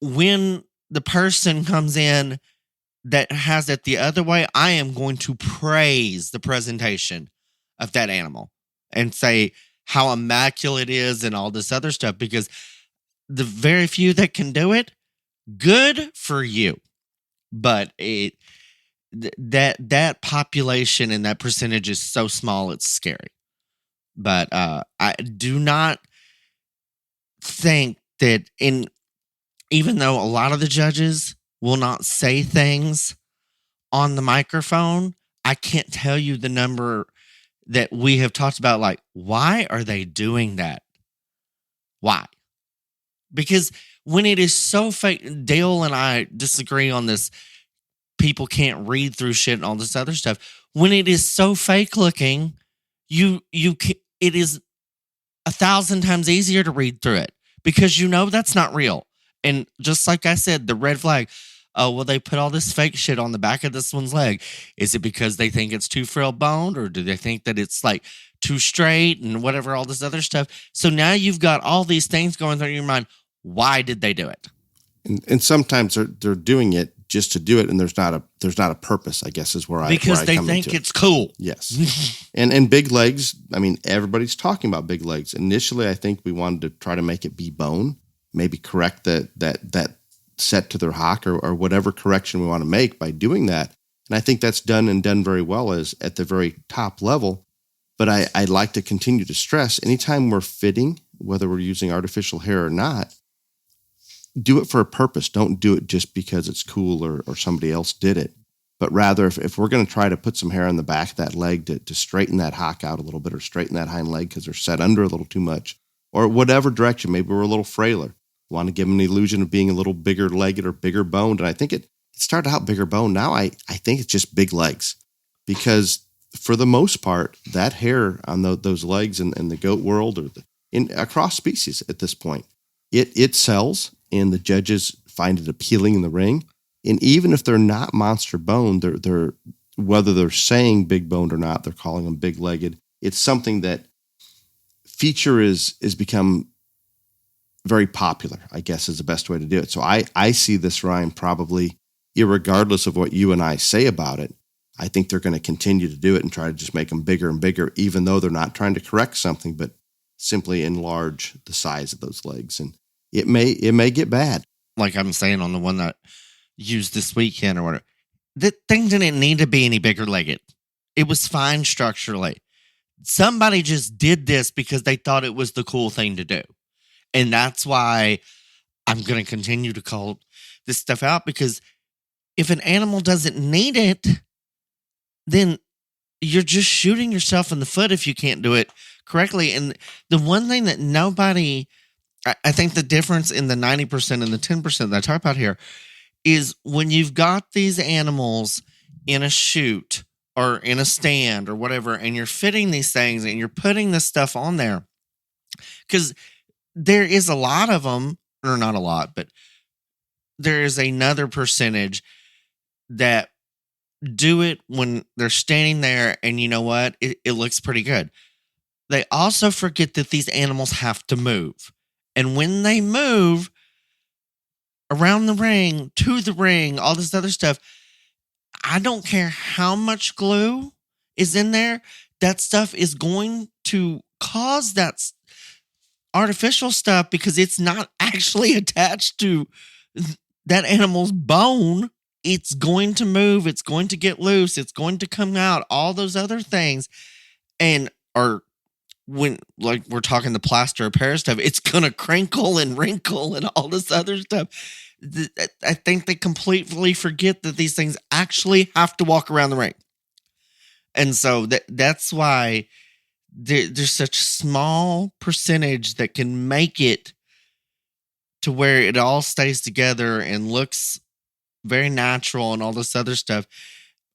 when the person comes in that has it the other way, I am going to praise the presentation of that animal and say how immaculate it is and all this other stuff, because the very few that can do it, good for you. But that population and that percentage is so small, it's scary. But I do not think that even though a lot of the judges will not say things on the microphone, I can't tell you the number that we have talked about. Like, why are they doing that? Why? Because when it is so fake, Dale and I disagree on this. People can't read through shit and all this other stuff. When it is so fake looking, it is 1,000 times easier to read through it because you know that's not real. And just like I said, the red flag, oh, well, they put all this fake shit on the back of this one's leg. Is it because they think it's too frail boned, or do they think that it's like too straight and whatever, all this other stuff? So now you've got all these things going through your mind. Why did they do it? And sometimes they're doing it just to do it, and there's not a purpose, I guess, is where I because they think it's cool. Yes. and big legs. I mean, everybody's talking about big legs. Initially, I think we wanted to try to make it be bone, maybe correct that set to their hock or whatever correction we want to make by doing that. And I think that's done very well as at the very top level. But I'd like to continue to stress, anytime we're fitting, whether we're using artificial hair or not, do it for a purpose. Don't do it just because it's cool or somebody else did it. But rather, if we're going to try to put some hair on the back of that leg to straighten that hock out a little bit, or straighten that hind leg because they're set under a little too much, or whatever direction, maybe we're a little frailer, want to give them the illusion of being a little bigger legged or bigger boned. And I think it started out bigger bone. Now I think it's just big legs, because for the most part, that hair on those legs in the goat world or across species at this point, it sells, and the judges find it appealing in the ring. And even if they're not monster bone, they're whether they're saying big boned or not, they're calling them big legged. It's something that feature is become very popular, I guess is the best way to do it. So I see this, Ryan, probably irregardless of what you and I say about it. I think they're going to continue to do it and try to just make them bigger and bigger, even though they're not trying to correct something, but simply enlarge the size of those legs. And it may get bad. Like I'm saying on the one that used this weekend or whatever, the thing didn't need to be any bigger legged. It was fine structurally. Somebody just did this because they thought it was the cool thing to do. And that's why I'm going to continue to call this stuff out, because if an animal doesn't need it, then you're just shooting yourself in the foot if you can't do it correctly. And the one thing that I think the difference in the 90% and the 10% that I talk about here is when you've got these animals in a chute or in a stand or whatever, and you're fitting these things and you're putting this stuff on there, because there is a lot of them, or not a lot, but there is another percentage that do it when they're standing there and you know what? It looks pretty good. They also forget that these animals have to move. And when they move around the ring, to the ring, all this other stuff, I don't care how much glue is in there, that stuff is going to cause that artificial stuff, because it's not actually attached to that animal's bone. It's going to move. It's going to get loose. It's going to come out. All those other things. Or when, like, we're talking the plaster of Paris stuff, it's going to crinkle and wrinkle and all this other stuff. I think they completely forget that these things actually have to walk around the ring. And so that's why there's such a small percentage that can make it to where it all stays together and looks very natural and all this other stuff.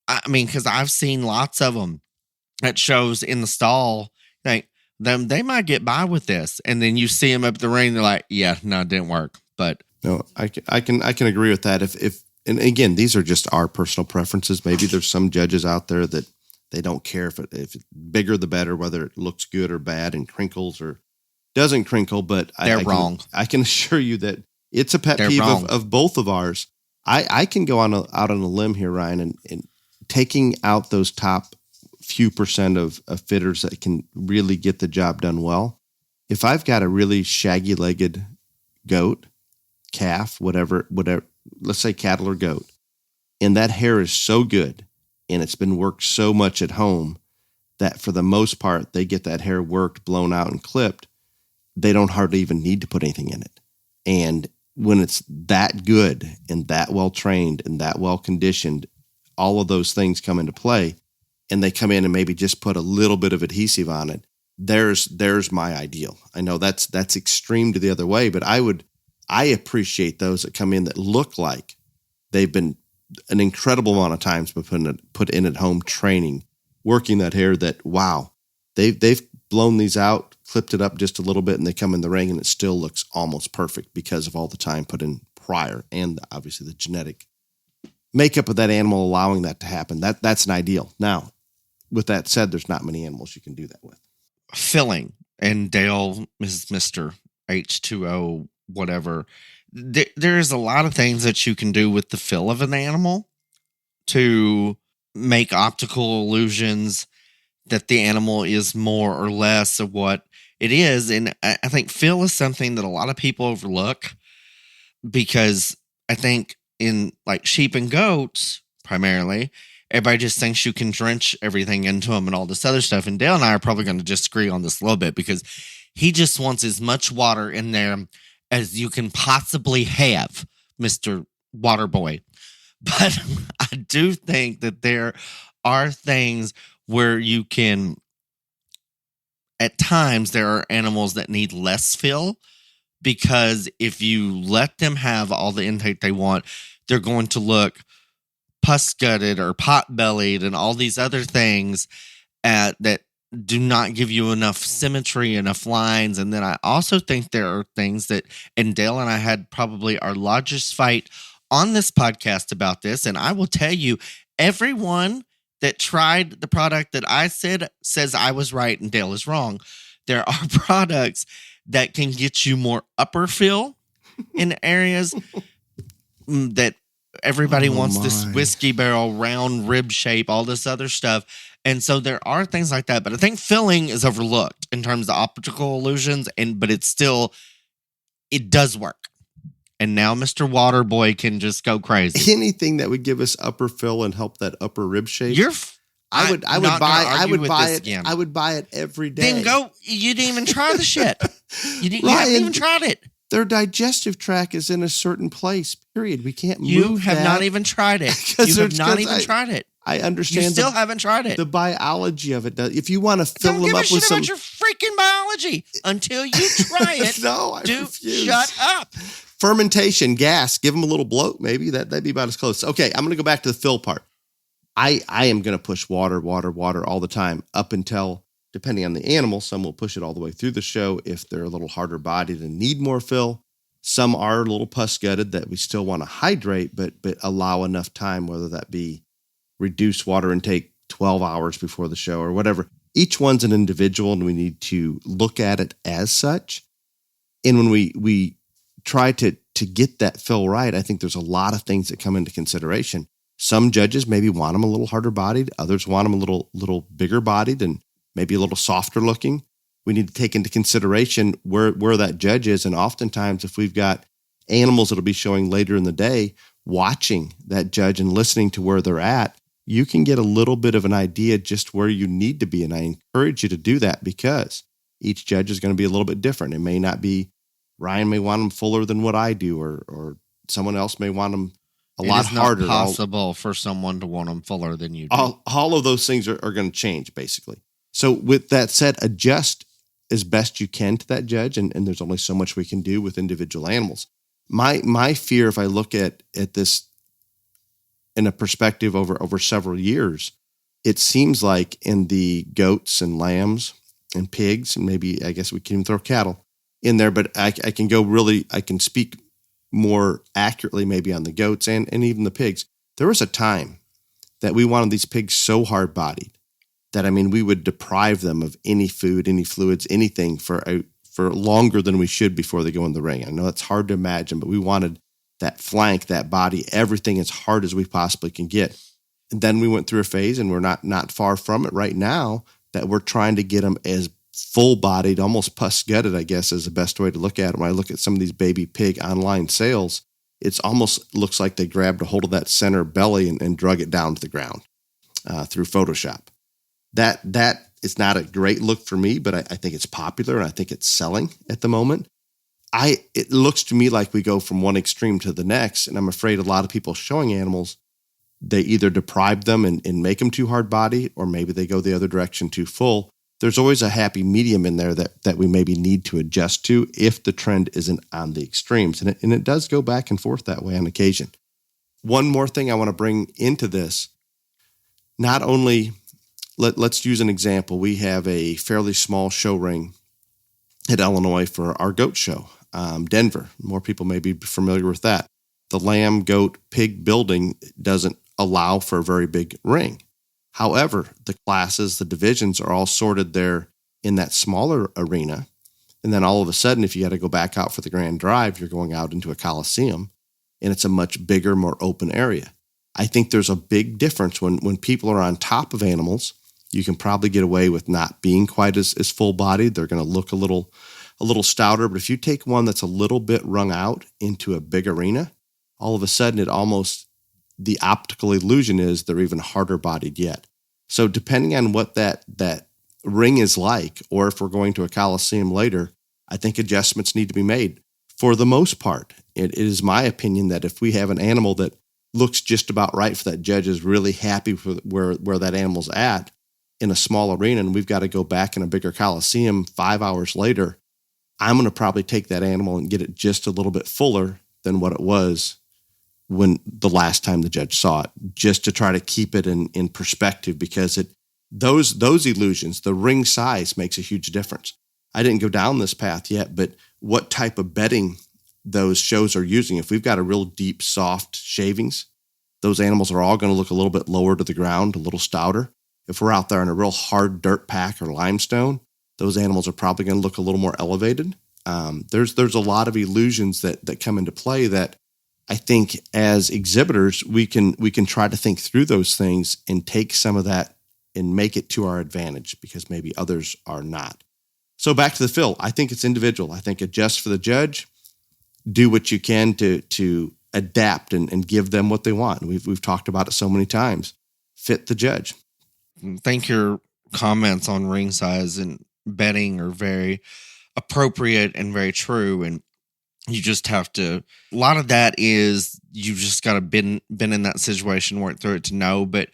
I mean, because I've seen lots of them at shows in the stall. Like, they might get by with this, and then you see them up the ring. They're like, "Yeah, no, it didn't work." But no, I can agree with that. If and again, these are just our personal preferences. Maybe there's some judges out there that they don't care if it's bigger the better, whether it looks good or bad and crinkles or doesn't crinkle. But they're wrong. I can assure you that it's a pet peeve of both of ours. I can go out on a limb here, Ryan, and taking out those top few percent of fitters that can really get the job done well. If I've got a really shaggy-legged goat, calf, whatever, let's say cattle or goat, and that hair is so good and it's been worked so much at home that for the most part they get that hair worked, blown out, and clipped, they don't hardly even need to put anything in it. And when it's that good and that well trained and that well conditioned, all of those things come into play, and they come in and maybe just put a little bit of adhesive on it. There's my ideal. I know that's extreme to the other way, but I appreciate those that come in that look like they've been an incredible amount of times put in at home training, working that hair, that wow, they've blown these out, clipped it up just a little bit, and they come in the ring and it still looks almost perfect because of all the time put in prior, and obviously the genetic makeup of that animal allowing that to happen. That's an ideal. Now, with that said, there's not many animals you can do that with. Filling, and Dale is Mr. H2O, whatever. There's a lot of things that you can do with the fill of an animal to make optical illusions that the animal is more or less of what it is. And I think fill is something that a lot of people overlook, because I think in like sheep and goats, primarily, everybody just thinks you can drench everything into them and all this other stuff. And Dale and I are probably going to disagree on this a little bit, because he just wants as much water in there as you can possibly have, Mr. Water Boy. But I do think that there are things where you can, at times, there are animals that need less fill, because if you let them have all the intake they want, they're going to look pus-gutted or pot-bellied and all these other things that do not give you enough symmetry, enough lines. And then I also think there are things that, and Dale and I had probably our largest fight on this podcast about this, and I will tell you, everyone that tried the product that I said says I was right and Dale is wrong. there are products that can get you more upper fill in areas that everybody wants this whiskey barrel, round rib shape, all this other stuff. And so there are things like that. But I think filling is overlooked in terms of optical illusions, but it's still, it does work. And now Mr. Waterboy can just go crazy. Anything that would give us upper fill and help that upper rib shape. I would buy it every day. Then go. You didn't even try the shit. You haven't even tried it. Their digestive tract is in a certain place, period. We can't move You have not even tried it. You have not even tried it. I understand. You still haven't tried it. The biology of it. If you want to fill them up with some... Don't give a shit about your freaking biology until you try it. No, I refuse. Shut up. Fermentation, gas, give them a little bloat, maybe. That'd be about as close. Okay, I'm going to go back to the fill part. I am going to push water all the time up until, depending on the animal, some will push it all the way through the show if they're a little harder bodied and need more fill. Some are a little pus gutted that we still want to hydrate, but allow enough time, whether that be reduce water intake 12 hours before the show or whatever. Each one's an individual, and we need to look at it as such. And when we try to get that fill right, I think there's a lot of things that come into consideration. Some judges maybe want them a little harder bodied. Others want them a little bigger bodied and maybe a little softer looking. We need to take into consideration where that judge is. And oftentimes, if we've got animals that'll be showing later in the day, watching that judge and listening to where they're at, you can get a little bit of an idea just where you need to be. And I encourage you to do that because each judge is going to be a little bit different. It may not be, Ryan may want them fuller than what I do, or someone else may want them a lot harder. It's not possible for someone to want them fuller than you do. All of those things are going to change, basically. So with that said, adjust as best you can to that judge, and there's only so much we can do with individual animals. My fear, if I look at this in a perspective over several years, it seems like in the goats and lambs and pigs, and maybe I guess we can even throw cattle in there, but I can speak more accurately maybe on the goats and even the pigs. There was a time that we wanted these pigs so hard-bodied that, we would deprive them of any food, any fluids, anything for longer than we should before they go in the ring. I know it's hard to imagine, but we wanted that flank, that body, everything as hard as we possibly can get. And then we went through a phase, and we're not far from it right now, that we're trying to get them as full-bodied, almost pus-gutted, I guess is the best way to look at it. When I look at some of these baby pig online sales, it's almost looks like they grabbed a hold of that center belly and drug it down to the ground through Photoshop. That is not a great look for me, but I think it's popular, and I think it's selling at the moment. It looks to me like we go from one extreme to the next, and I'm afraid a lot of people showing animals, they either deprive them and make them too hard body, or maybe they go the other direction too full. There's always a happy medium in there that we maybe need to adjust to if the trend isn't on the extremes. And it does go back and forth that way on occasion. One more thing I want to bring into this, not only, let's use an example. We have a fairly small show ring at Illinois for our goat show, Denver. More people may be familiar with that. The lamb, goat, pig building doesn't allow for a very big ring. However, the classes, the divisions are all sorted there in that smaller arena. And then all of a sudden, if you got to go back out for the grand drive, you're going out into a coliseum, and it's a much bigger, more open area. I think there's a big difference when people are on top of animals. You can probably get away with not being quite as full-bodied. They're going to look a little stouter. But if you take one that's a little bit wrung out into a big arena, all of a sudden the optical illusion is they're even harder bodied yet. So depending on what that ring is like, or if we're going to a coliseum later, I think adjustments need to be made. For the most part, it is my opinion that if we have an animal that looks just about right for that judge, is really happy with where that animal's at in a small arena, and we've got to go back in a bigger coliseum 5 hours later, I'm going to probably take that animal and get it just a little bit fuller than what it was when the last time the judge saw it, just to try to keep it in perspective, because those illusions, the ring size makes a huge difference. I didn't go down this path yet, but what type of bedding those shows are using, if we've got a real deep, soft shavings, those animals are all going to look a little bit lower to the ground, a little stouter. If we're out there in a real hard dirt pack or limestone, those animals are probably going to look a little more elevated. There's a lot of illusions that come into play that I think as exhibitors, we can try to think through those things and take some of that and make it to our advantage because maybe others are not. So back to the fill, I think it's individual. I think adjust for the judge, do what you can to adapt and give them what they want. We've talked about it so many times. Fit the judge. I think your comments on ring size and betting are very appropriate and very true. And you just have to, a lot of that is you've just got to been in that situation, work through it to know. But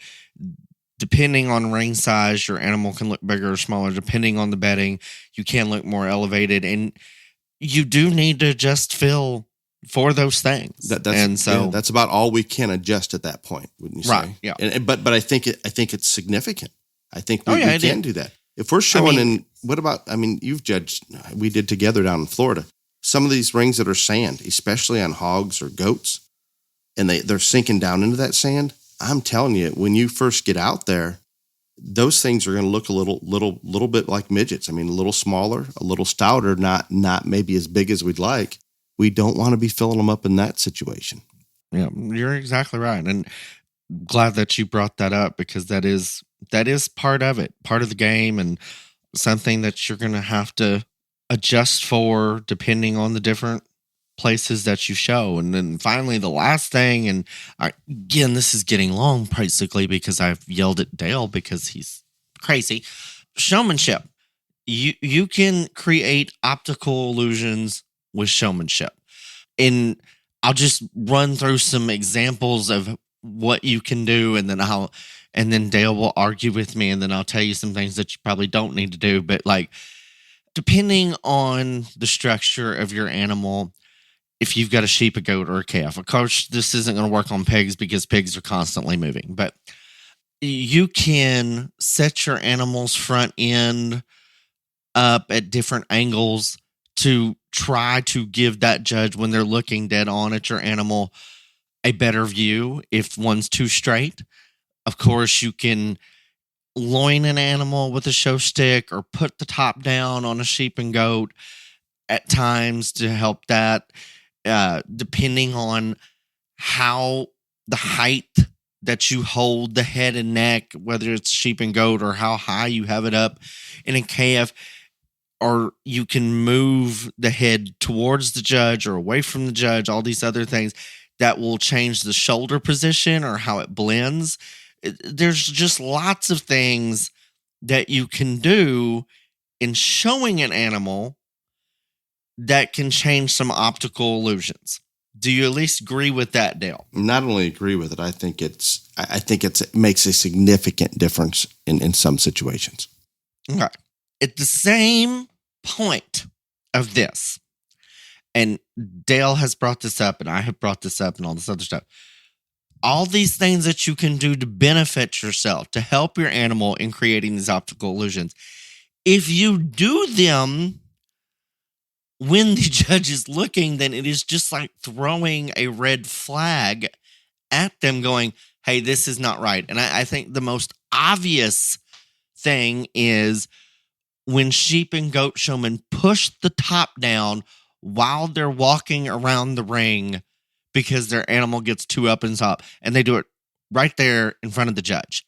depending on ring size, your animal can look bigger or smaller. Depending on the bedding, you can look more elevated. And you do need to just fill for those things. That's about all we can adjust at that point, wouldn't you say? Right. Yeah. But I think it's significant. I think we can do that. If we're showing you've judged, we did together down in Florida, some of these rings that are sand, especially on hogs or goats, and they're sinking down into that sand. I'm telling you, when you first get out there, those things are going to look a little bit like midgets. I mean, a little smaller, a little stouter, not maybe as big as we'd like. We don't want to be filling them up in that situation. Yeah, you're exactly right. And glad that you brought that up because that is part of it, part of the game, and something that you're going to have to adjust for depending on the different places that you show. And then finally, the last thing, and again, this is getting long basically because I've yelled at Dale because he's crazy. Showmanship. You can create optical illusions with showmanship. And I'll just run through some examples of what you can do, and then Dale will argue with me, and then I'll tell you some things that you probably don't need to do. But like, depending on the structure of your animal, if you've got a sheep, a goat, or a calf, of course, this isn't going to work on pigs because pigs are constantly moving, but you can set your animal's front end up at different angles to try to give that judge, when they're looking dead on at your animal, a better view if one's too straight. Of course, you can loin an animal with a show stick or put the top down on a sheep and goat at times to help that, depending on how the height that you hold the head and neck, whether it's sheep and goat, or how high you have it up in a calf. Or you can move the head towards the judge or away from the judge, all these other things that will change the shoulder position or how it blends. There's just lots of things that you can do in showing an animal that can change some optical illusions. Do you at least agree with that, Dale? Not only agree with it, I think it makes a significant difference in some situations. Okay. At the same point of this, and Dale has brought this up, and I have brought this up, and all this other stuff, all these things that you can do to benefit yourself, to help your animal in creating these optical illusions, if you do them when the judge is looking, then it is just like throwing a red flag at them going, hey, this is not right. And I think the most obvious thing is when sheep and goat showmen push the top down while they're walking around the ring because their animal gets too up and top, and they do it right there in front of the judge.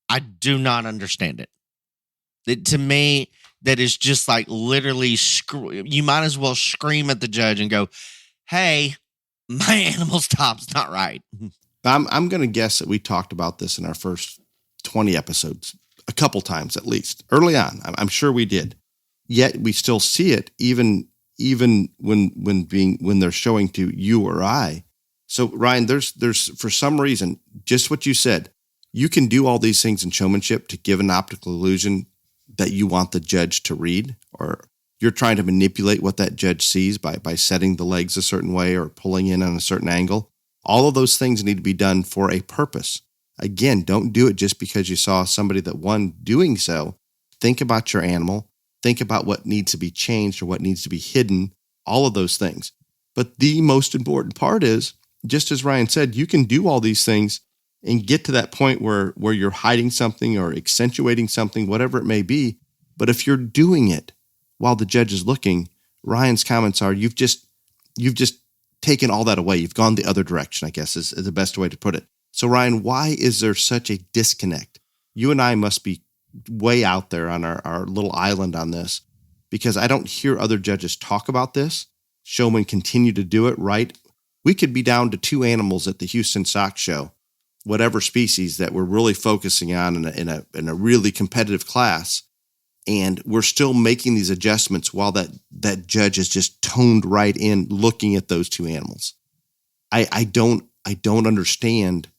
I do not understand it. To me, that is just like literally you might as well scream at the judge and go, hey, my animal's top's not right. I'm going to guess that we talked about this in our first 20 episodes a couple times at least early on. I'm sure we did. Yet we still see it even when they're showing to you or I. So Ryan, there's for some reason, just what you said, you can do all these things in showmanship to give an optical illusion that you want the judge to read, or you're trying to manipulate what that judge sees by setting the legs a certain way or pulling in on a certain angle. All of those things need to be done for a purpose. Again, don't do it just because you saw somebody that won doing so. Think about your animal. Think about what needs to be changed or what needs to be hidden, all of those things. But the most important part is, just as Ryan said, you can do all these things and get to that point where you're hiding something or accentuating something, whatever it may be, But if you're doing it while the judge is looking, Ryan's comments are, you've just taken all that away. You've gone the other direction, I guess is the best way to put it. So Ryan, why is there such a disconnect? You and I must be way out there on our little island on this, because I don't hear other judges talk about this. Showmen continue to do it, right? We could be down to 2 animals at the Houston Stock Show, whatever species that we're really focusing on in a really competitive class. And we're still making these adjustments while that judge is just toned right in looking at those 2 animals. I don't understand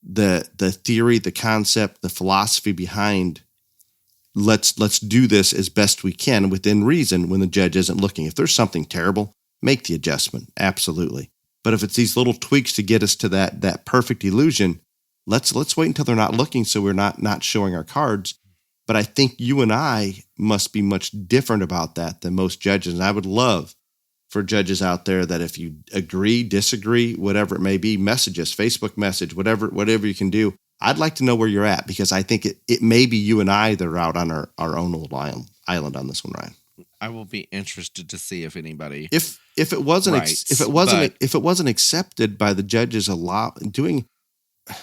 the theory, the concept, the philosophy behind let's do this as best we can within reason when the judge isn't looking. If there's something terrible, make the adjustment. Absolutely. But if it's these little tweaks to get us to that perfect illusion, let's wait until they're not looking so we're not showing our cards. But I think you and I must be much different about that than most judges. And I would love for judges out there that if you agree, disagree, whatever it may be, message us, Facebook message, whatever you can do. I'd like to know where you're at, because I think it may be you and I that are out on our own little island on this one, Ryan. I will be interested to see if anybody, if it wasn't if it wasn't accepted by the judges doing.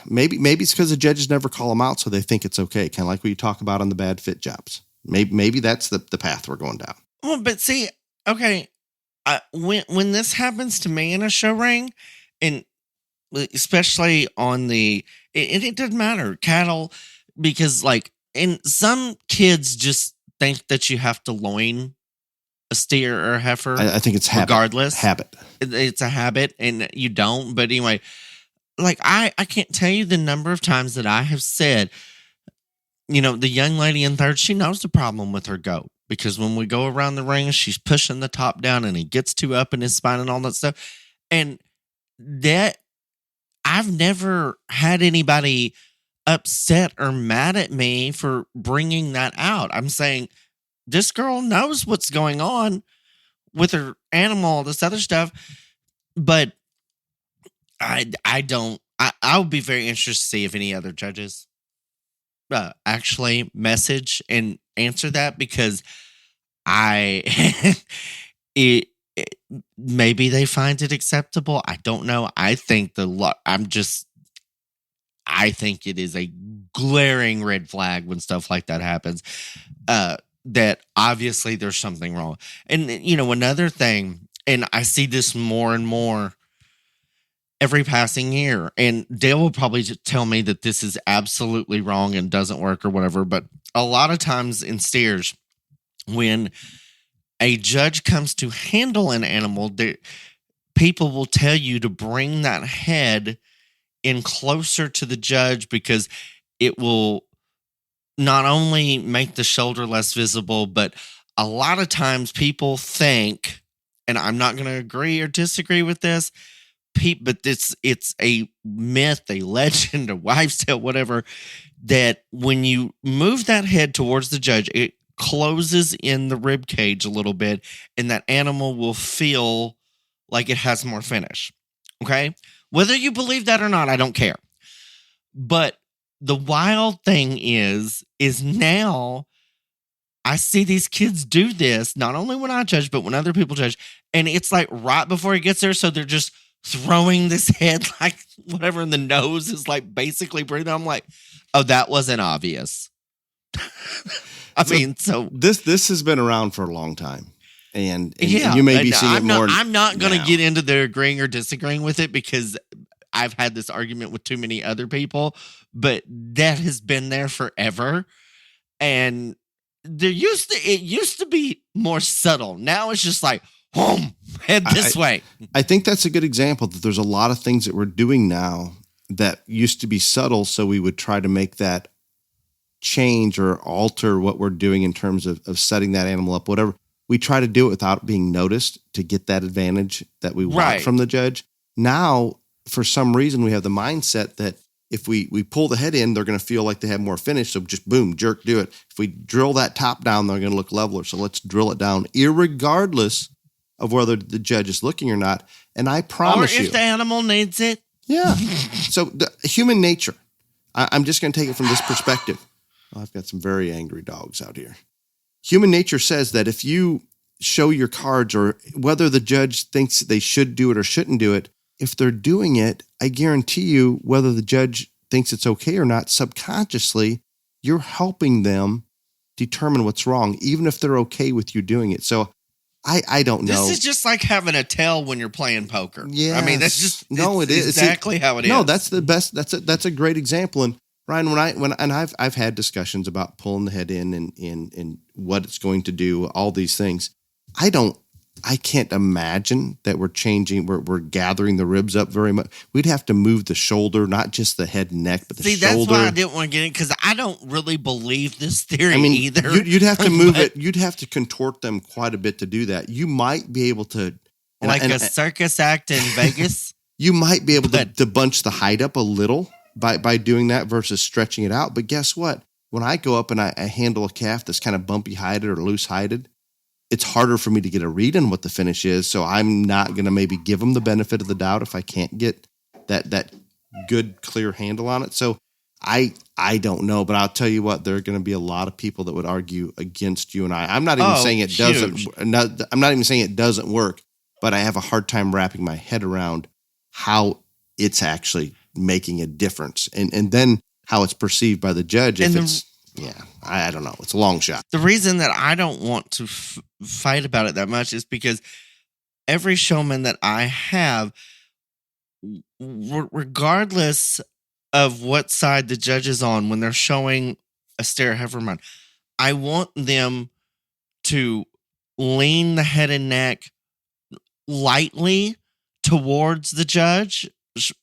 Maybe it's because the judges never call them out, so they think it's okay. Kind of like what you talk about on the bad fit jobs. Maybe that's the path we're going down. Well, but see, okay, when this happens to me in a show ring, and especially on it doesn't matter, cattle, because and some kids just think that you have to loin a steer or a heifer. I think it's regardless. Habit. It's a habit, and you don't. But anyway, I can't tell you the number of times that I have said, the young lady in third, she knows the problem with her goat, because when we go around the ring, she's pushing the top down and he gets too up in his spine and all that stuff. And that I've never had anybody upset or mad at me for bringing that out. I'm saying this girl knows what's going on with her animal, all this other stuff, but I don't. I would be very interested to see if any other judges actually message and answer that, because maybe they find it acceptable. I don't know. I think I think it is a glaring red flag when stuff like that happens. That obviously there's something wrong. And another thing, and I see this more and more every passing year, and Dale will probably just tell me that this is absolutely wrong and doesn't work or whatever, but a lot of times in steers, when a judge comes to handle an animal, people will tell you to bring that head in closer to the judge, because it will not only make the shoulder less visible, but a lot of times people think, and I'm not going to agree or disagree with this, but it's a myth, a legend, a wives' tale, whatever, that when you move that head towards the judge, it closes in the rib cage a little bit, and that animal will feel like it has more finish. Okay? Whether you believe that or not, I don't care. But the wild thing is now I see these kids do this, not only when I judge, but when other people judge, and it's like right before he gets there, so they're just throwing this head like whatever, in the nose is like basically breathing. I'm like, oh, that wasn't obvious. So this has been around for a long time, and you may be seeing it more. I'm not going to get into the agreeing or disagreeing with it, because I've had this argument with too many other people, but that has been there forever, and it used to be more subtle. Now it's just like, head this way. I think that's a good example, that there's a lot of things that we're doing now that used to be subtle, so we would try to make that change or alter what we're doing in terms of setting that animal up, whatever. We try to do it without being noticed to get that advantage that we want from the judge. Now, for some reason, we have the mindset that if we pull the head in, they're going to feel like they have more finish. So just boom, jerk, do it. If we drill that top down, they're going to look leveler. So let's drill it down, irregardless of whether the judge is looking or not. And I promise you, or if the animal needs it. Yeah. So the human nature, I'm just going to take it from this perspective. Oh, I've got some very angry dogs out here. human nature says that if you show your cards, or whether the judge thinks they should do it or shouldn't do it, if they're doing it, I guarantee you, whether the judge thinks it's okay or not, subconsciously, you're helping them determine what's wrong, even if they're okay with you doing it. So I don't know. This is just like having a tell when you're playing poker. Yeah. I mean, that's just it is exactly how it is. No, that's the best. That's a great example. And Ryan, I've had discussions about pulling the head in and what it's going to do, all these things. I can't imagine that we're changing. We're gathering the ribs up very much. We'd have to move the shoulder, not just the head and neck, but the shoulder. See, that's why I didn't want to get in, because I don't really believe this theory either. You'd have to move it. You'd have to contort them quite a bit to do that. You might be able to, a circus act in Vegas. You might be able to bunch the hide up a little by doing that versus stretching it out. But guess what? When I go up and I handle a calf that's kind of bumpy hided or loose hided, it's harder for me to get a read on what the finish is. So I'm not going to maybe give them the benefit of the doubt if I can't get that good, clear handle on it. So I don't know, but I'll tell you what, there are going to be a lot of people that would argue against you and I. I'm not even saying it doesn't. I'm not even saying it doesn't work, but I have a hard time wrapping my head around how it's actually making a difference, and then how it's perceived by the judge. I don't know. It's a long shot. The reason that I don't want to fight about it that much is because every showman that I have, regardless of what side the judge is on when they're showing a stare heifer mine, I want them to lean the head and neck lightly towards the judge,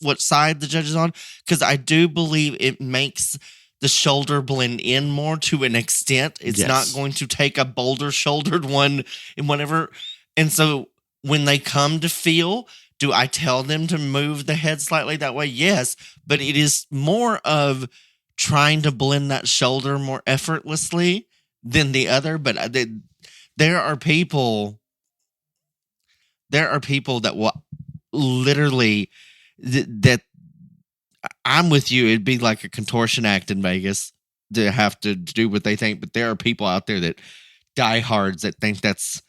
what side the judge is on, because I do believe it makes the shoulder blend in more to an extent. It's not going to take a boulder shouldered one and whatever. And so when they come to feel, do I tell them to move the head slightly that way? Yes, but it is more of trying to blend that shoulder more effortlessly than the other. But there are people that will literally that I'm with you. It'd be like a contortion act in Vegas to have to do what they think. But there are people out there that diehards that think that's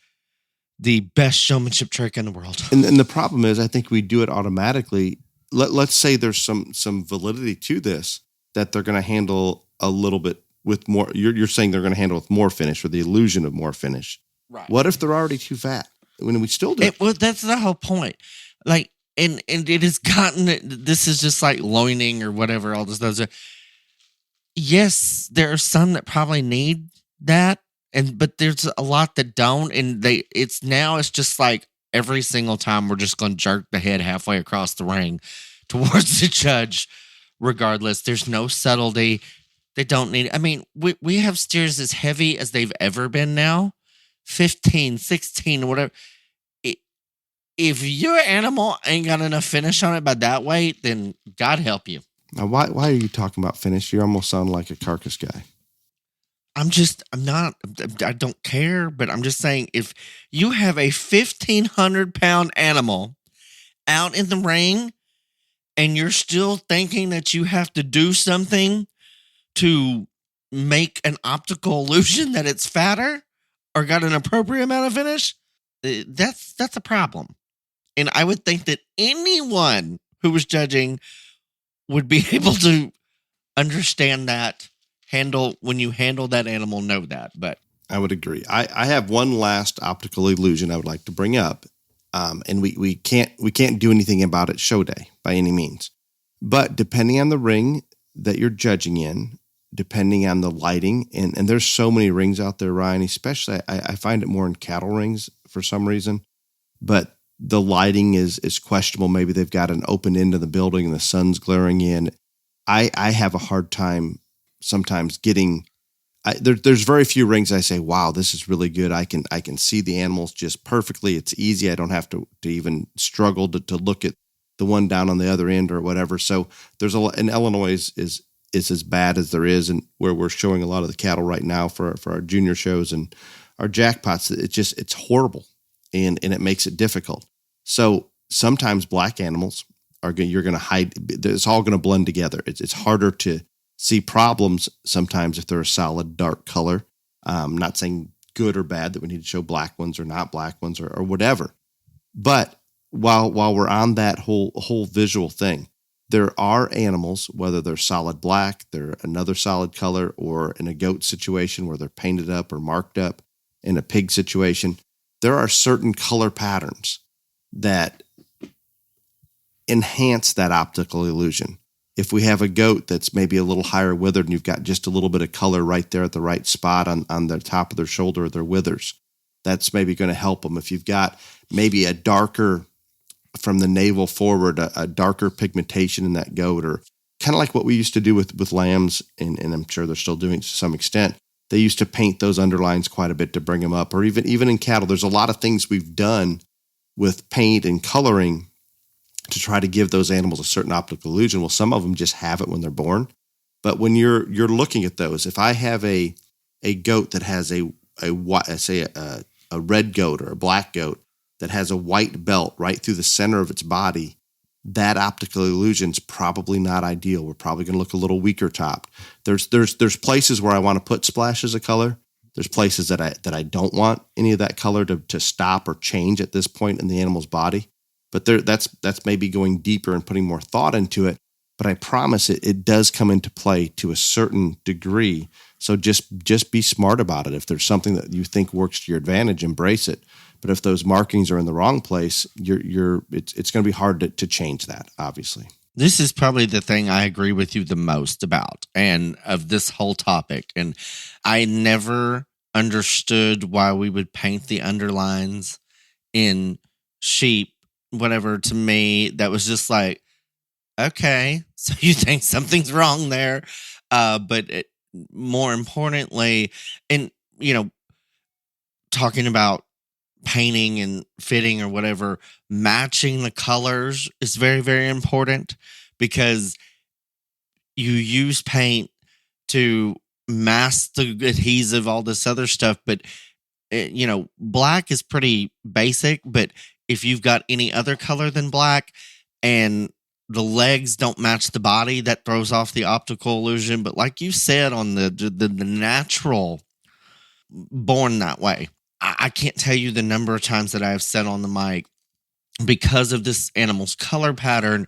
the best showmanship trick in the world. And the problem is, I think we do it automatically. Let's say there's some validity to this, that they're going to handle a little bit with more. You're saying they're going to handle with more finish, or the illusion of more finish. Right. What if they're already too fat? When we still do it. Well, that's the whole point. Like, and it has gotten, this is just like loining or whatever, all this does. Yes, there are some that probably need that, but there's a lot that don't, and it's just like every single time we're just going to jerk the head halfway across the ring towards the judge, regardless. There's no subtlety. They don't need, I mean, we have steers as heavy as they've ever been now, 15, 16, whatever. If your animal ain't got enough finish on it by that weight, then God help you. Now, why are you talking about finish? You almost sound like a carcass guy. I don't care, but I'm just saying, if you have a 1,500-pound animal out in the ring and you're still thinking that you have to do something to make an optical illusion that it's fatter or got an appropriate amount of finish, that's a problem. And I would think that anyone who was judging would be able to understand that, when you handle that animal, know that. But I would agree. I have one last optical illusion I would like to bring up. And we can't do anything about it show day by any means. But depending on the ring that you're judging in, depending on the lighting, and there's so many rings out there, Ryan, especially I find it more in cattle rings for some reason. But the lighting is questionable. Maybe they've got an open end of the building and the sun's glaring in. I have a hard time sometimes getting. There's very few rings I say, wow, this is really good. I can see the animals just perfectly. It's easy. I don't have to even struggle to look at the one down on the other end or whatever. So there's and Illinois is as bad as there is, and where we're showing a lot of the cattle right now for our junior shows and our jackpots. It's horrible. And it makes it difficult. So sometimes black animals you're going to hide. It's all going to blend together. It's harder to see problems sometimes if they're a solid dark color. I'm not saying good or bad, that we need to show black ones or not black ones or whatever. But while we're on that whole visual thing, there are animals, whether they're solid black, they're another solid color, or in a goat situation where they're painted up or marked up, in a pig situation, there are certain color patterns that enhance that optical illusion. If we have a goat that's maybe a little higher withered and you've got just a little bit of color right there at the right spot on the top of their shoulder or their withers, that's maybe going to help them. If you've got maybe a darker, from the navel forward, a darker pigmentation in that goat, or kind of like what we used to do with lambs, and I'm sure they're still doing it to some extent. They used to paint those underlines quite a bit to bring them up, or even in cattle. There's a lot of things we've done with paint and coloring to try to give those animals a certain optical illusion. Well, some of them just have it when they're born. But when you're looking at those, if I have a goat that has a red goat or a black goat that has a white belt right through the center of its body, that optical illusion's probably not ideal. We're probably going to look a little weaker topped. There's places where I want to put splashes of color. There's places that I don't want any of that color to stop or change at this point in the animal's body. But that's maybe going deeper and putting more thought into it. But I promise it does come into play to a certain degree. So just be smart about it. If there's something that you think works to your advantage, embrace it. But if those markings are in the wrong place, it's going to be hard to change that, obviously. This is probably the thing I agree with you the most about, and of this whole topic. And I never understood why we would paint the underlines in sheep, whatever. To me, that was just like, okay, so you think something's wrong there. But more importantly, and, talking about painting and fitting or whatever, matching the colors is very, very important, because you use paint to mask the adhesive, all this other stuff. But, black is pretty basic, but if you've got any other color than black and the legs don't match the body, that throws off the optical illusion. But like you said, on the natural born that way, I can't tell you the number of times that I have said on the mic, because of this animal's color pattern,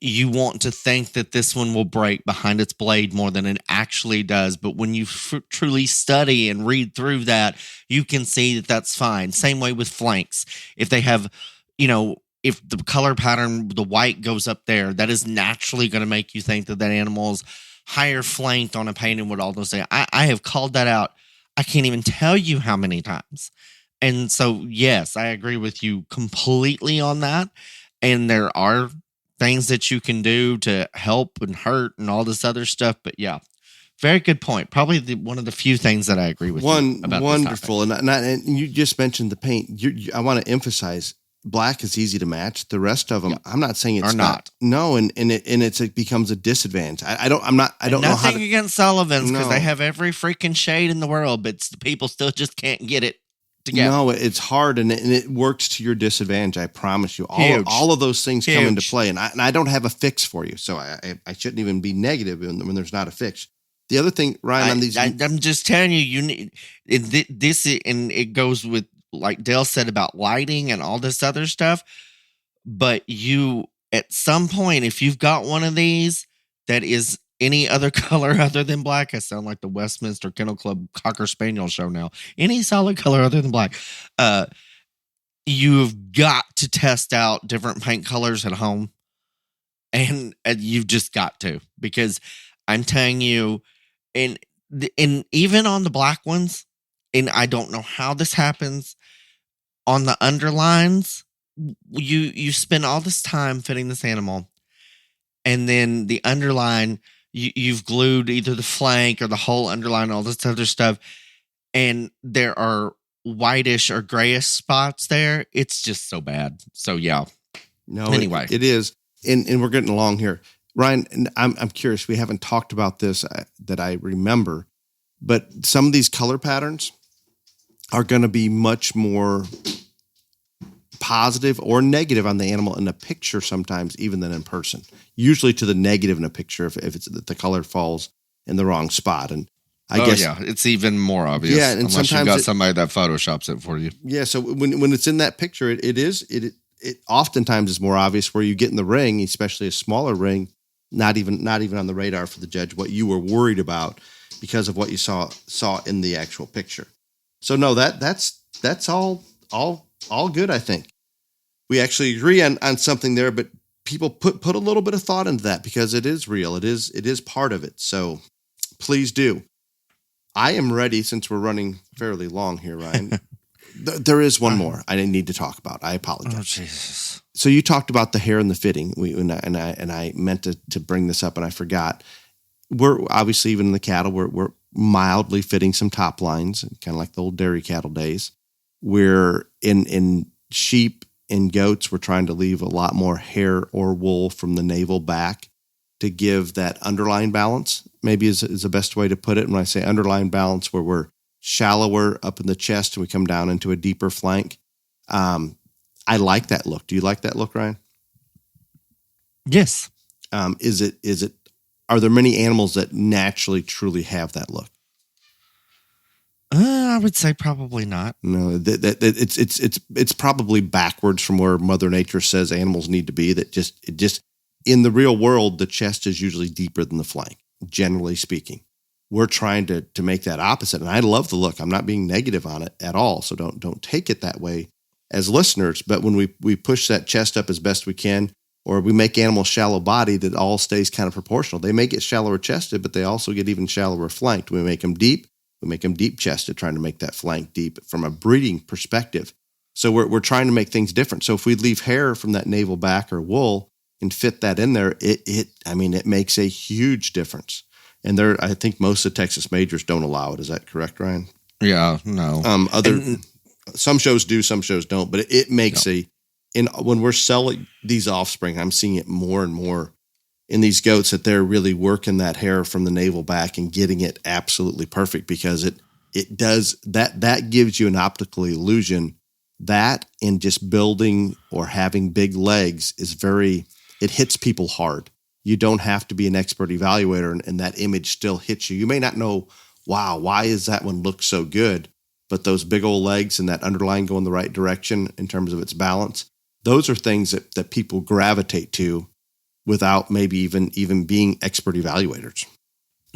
you want to think that this one will break behind its blade more than it actually does. But when you truly study and read through that, you can see that that's fine. Same way with flanks. If they have, if the color pattern, the white goes up there, that is naturally going to make you think that animal's higher flanked on a painting with all those things. I have called that out. I can't even tell you how many times. And so, yes, I agree with you completely on that. And there are things that you can do to help and hurt and all this other stuff. But yeah, very good point. Probably one of the few things that I agree with you about. Wonderful. And you just mentioned the paint. I want to emphasize, black is easy to match. The rest of them, I'm not saying it's not. No, and it becomes a disadvantage. I don't know how Nothing against Sullivans, because they have every freaking shade in the world, but the people still just can't get it together. No, it's hard, and it works to your disadvantage. I promise you. All of those things come into play, and I don't have a fix for you, so I shouldn't even be negative when there's not a fix. The other thing, Ryan, on these, I'm just telling you, you need this, and it goes with, like Dale said, about lighting and all this other stuff. But you, at some point, if you've got one of these that is any other color other than black, I sound like the Westminster Kennel Club Cocker Spaniel show now. Any solid color other than black, you've got to test out different paint colors at home. And you've just got to, because I'm telling you, and even on the black ones, and I don't know how this happens, on the underlines, you spend all this time fitting this animal, and then the underline, you've glued either the flank or the whole underline, all this other stuff, and there are whitish or grayish spots there. It's just so bad. So yeah. No, anyway, it is, and we're getting along here, Ryan. And I'm curious. We haven't talked about this that I remember, but some of these color patterns are going to be much more positive or negative on the animal in a picture sometimes, even than in person. Usually to the negative in a picture if it's the color falls in the wrong spot. And I guess. Yeah, it's even more obvious. Yeah, and unless sometimes you've got somebody that photoshops it for you. Yeah, so when it's in that picture, it oftentimes is more obvious where you get in the ring, especially a smaller ring, not even on the radar for the judge, what you were worried about because of what you saw in the actual picture. So no, that's all good. I think we actually agree on something there, but people put a little bit of thought into that because it is real. It is part of it. So please do. I am ready since we're running fairly long here, Ryan. There is one more I didn't need to talk about. I apologize. Oh, Jesus. So you talked about the hair and the fitting. I meant to bring this up and I forgot. We're obviously even in the cattle, we're mildly fitting some top lines, kind of like the old dairy cattle days. We're in sheep and goats, we're trying to leave a lot more hair or wool from the navel back to give that underlying balance, maybe is the best way to put it. And when I say underlying balance, where we're shallower up in the chest and we come down into a deeper flank. I like that look. Do you like that look, Ryan? Yes. Are there many animals that naturally truly have that look? I would say probably not. No, it's probably backwards from where Mother Nature says animals need to be. That just in the real world, the chest is usually deeper than the flank, generally speaking. We're trying to make that opposite. And I love the look. I'm not being negative on it at all. So don't take it that way as listeners. But when we push that chest up as best we can, or we make animals shallow bodied, it all stays kind of proportional. They may get shallower chested, but they also get even shallower flanked. We make them deep. We make them deep chested, trying to make that flank deep from a breeding perspective. So we're trying to make things different. So if we leave hair from that navel back or wool and fit that in there, it makes a huge difference. And I think most of the Texas majors don't allow it. Is that correct, Ryan? Yeah, no. Some shows do, some shows don't. But it makes when we're selling these offspring, I'm seeing it more and more in these goats that they're really working that hair from the navel back and getting it absolutely perfect because it does that gives you an optical illusion. That and just building or having big legs it hits people hard. You don't have to be an expert evaluator and that image still hits you. You may not know, wow, why is that one look so good? But those big old legs and that underline go in the right direction in terms of its balance. Those are things that people gravitate to without maybe even being expert evaluators.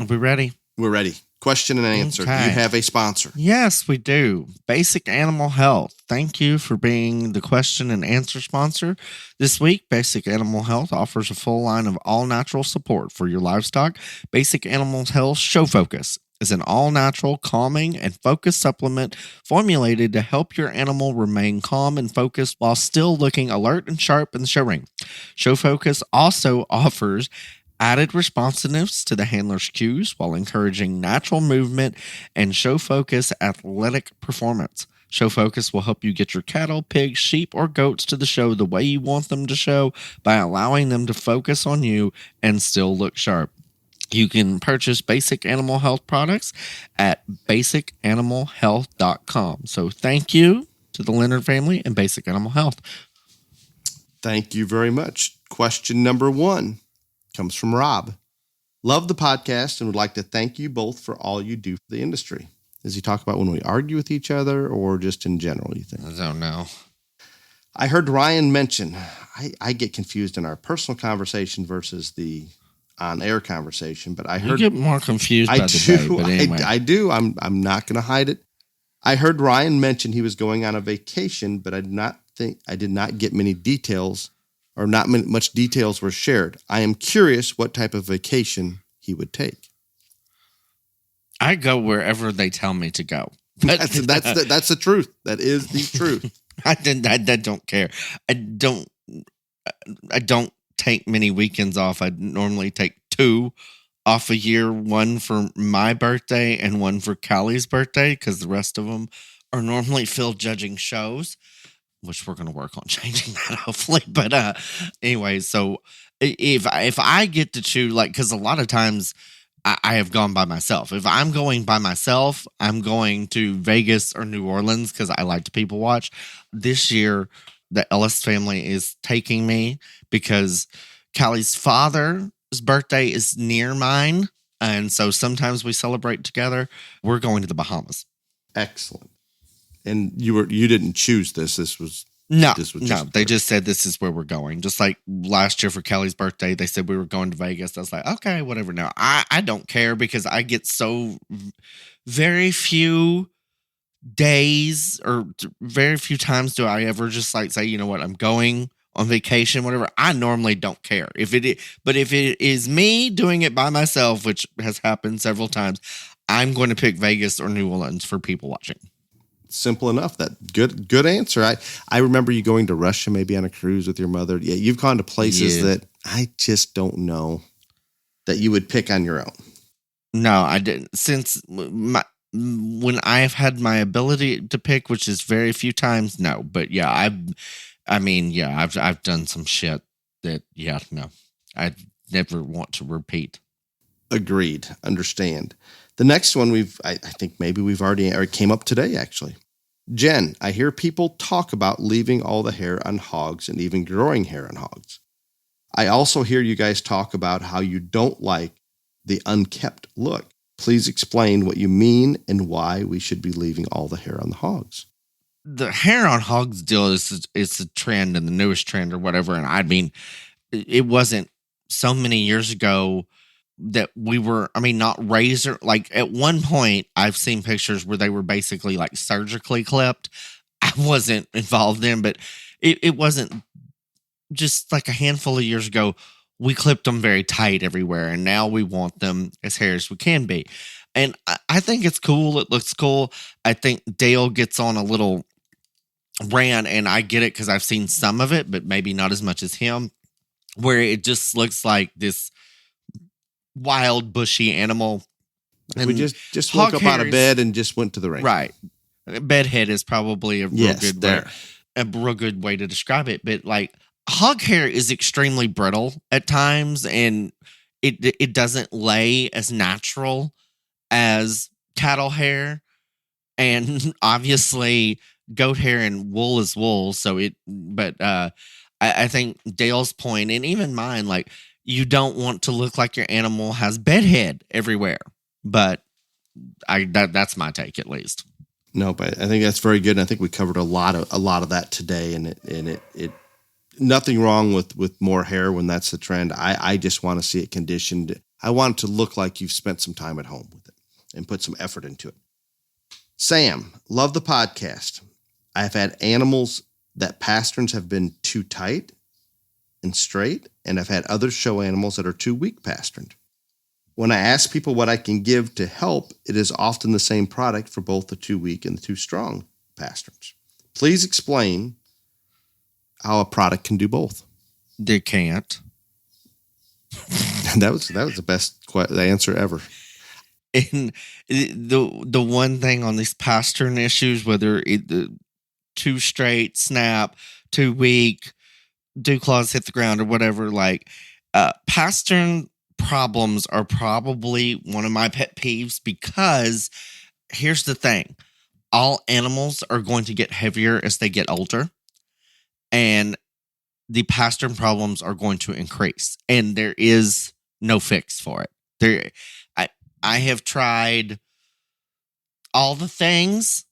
Are we ready? We're ready. Question and answer. Okay. You have a sponsor. Yes, we do. Basic Animal Health. Thank you for being the question and answer sponsor. This week, Basic Animal Health offers a full line of all-natural support for your livestock. Basic Animal Health Show Focus is an all-natural, calming, and focused supplement formulated to help your animal remain calm and focused while still looking alert and sharp in the show ring. Show Focus also offers added responsiveness to the handler's cues while encouraging natural movement and Show Focus athletic performance. Show Focus will help you get your cattle, pigs, sheep, or goats to the show the way you want them to show by allowing them to focus on you and still look sharp. You can purchase Basic Animal Health products at basicanimalhealth.com. So thank you to the Leonard family and Basic Animal Health. Thank you very much. Question number 1 comes from Rob. Love the podcast and would like to thank you both for all you do for the industry. Does he talk about when we argue with each other or just in general, you think? I don't know. I heard Ryan mention, I get confused in our personal conversation versus the on-air conversation, but I heard... You get more confused by the day, but anyway. I do. I'm not going to hide it. I heard Ryan mention he was going on a vacation, but I did not get many details, or not much details were shared. I am curious what type of vacation he would take. I go wherever they tell me to go. That's the truth. That is the truth. I don't care. I don't take many weekends off. I normally take 2 off a year, one for my birthday and one for Callie's birthday, because the rest of them are normally filled judging shows, which we're going to work on changing that hopefully. But anyway, so if I get to choose, like, because a lot of times I have gone by myself. If I'm going by myself, I'm going to Vegas or New Orleans because I like to people watch. This year, the Ellis family is taking me because Callie's father's birthday is near mine. And so sometimes we celebrate together. We're going to the Bahamas. Excellent. And you didn't choose this. This was They just said this is where we're going. Just like last year for Kelly's birthday, they said we were going to Vegas. I was like, okay, whatever. Now I don't care because I get so very few days or very few times do I ever just like say, you know what, I'm going on vacation, whatever. I normally don't care but if it is me doing it by myself, which has happened several times, I'm going to pick Vegas or New Orleans for people watching. Simple enough. That good answer. I remember you going to Russia, maybe on a cruise with your mother. Yeah, you've gone to places that I just don't know that you would pick on your own. No, I didn't. Since when I've had my ability to pick, which is very few times, no. But yeah, I've done some shit that no, I never want to repeat. Agreed. Understand. The next one I think maybe we've already, or it came up today actually. Jen, I hear people talk about leaving all the hair on hogs and even growing hair on hogs. I also hear you guys talk about how you don't like the unkept look. Please explain what you mean and why we should be leaving all the hair on the hogs. The hair on hogs deal is a trend and the newest trend or whatever. And I mean, it wasn't so many years ago that we were, not razor. Like at one point, I've seen pictures where they were basically like surgically clipped. I wasn't involved in, but it wasn't just like a handful of years ago. We clipped them very tight everywhere, and now we want them as hair as we can be. And I think it's cool. It looks cool. I think Dale gets on a little rant, and I get it because I've seen some of it, but maybe not as much as him, where it just looks like this wild, bushy animal. And we just woke up out of bed and just went to the ring. Right. Bedhead is probably a real good way to describe it. But like hog hair is extremely brittle at times, and it doesn't lay as natural as cattle hair. And obviously goat hair and wool is wool. So I think Dale's point, and even mine, like, you don't want to look like your animal has bedhead everywhere. But that's my take, at least. No, but I think that's very good. And I think we covered a lot of that today. And it nothing wrong with more hair when that's the trend. I just want to see it conditioned. I want it to look like you've spent some time at home with it and put some effort into it. Sam, love the podcast. I've had animals that pasterns have been too tight and straight, and I've had other show animals that are too weak pasterned. When I ask people what I can give to help, it is often the same product for both the too weak and the too strong pasterns. Please explain how a product can do both. They can't. That was the best answer ever. And the one thing on these pastern issues, whether it too straight, snap, too weak, dew claws hit the ground or whatever, like pastern problems are probably one of my pet peeves, because here's the thing. All animals are going to get heavier as they get older, and the pastern problems are going to increase, and there is no fix for it. I have tried all the things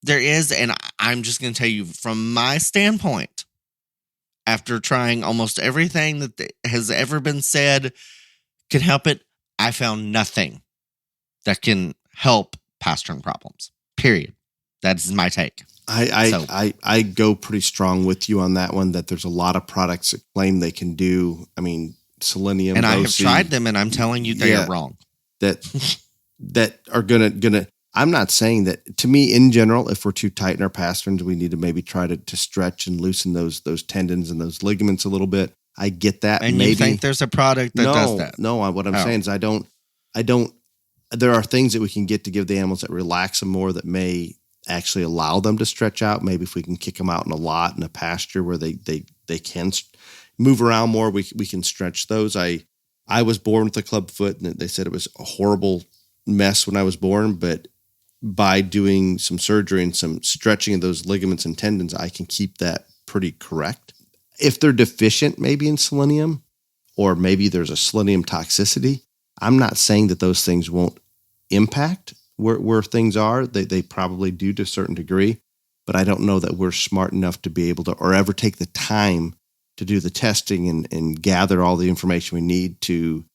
there is, and I'm just going to tell you from my standpoint, after trying almost everything that has ever been said can help it, I found nothing that can help pastern problems. Period. That's my take. I go pretty strong with you on that one, that there's a lot of products that claim they can do, selenium. And I have tried them, and I'm telling you they are wrong. That are gonna I'm not saying that. To me, in general, if we're too tight in our pasterns, we need to maybe try to stretch and loosen those tendons and those ligaments a little bit. I get that. And maybe you think there's a product that does that? No, what I'm saying is I don't. There are things that we can get to give the animals that relax them more, that may actually allow them to stretch out. Maybe if we can kick them out in a lot in a pasture where they can move around more, we can stretch those. I was born with a club foot, and they said it was a horrible mess when I was born, but by doing some surgery and some stretching of those ligaments and tendons, I can keep that pretty correct. If they're deficient maybe in selenium, or maybe there's a selenium toxicity, I'm not saying that those things won't impact where things are. They probably do to a certain degree, but I don't know that we're smart enough to be able to, or ever take the time to do the testing and gather all the information we need to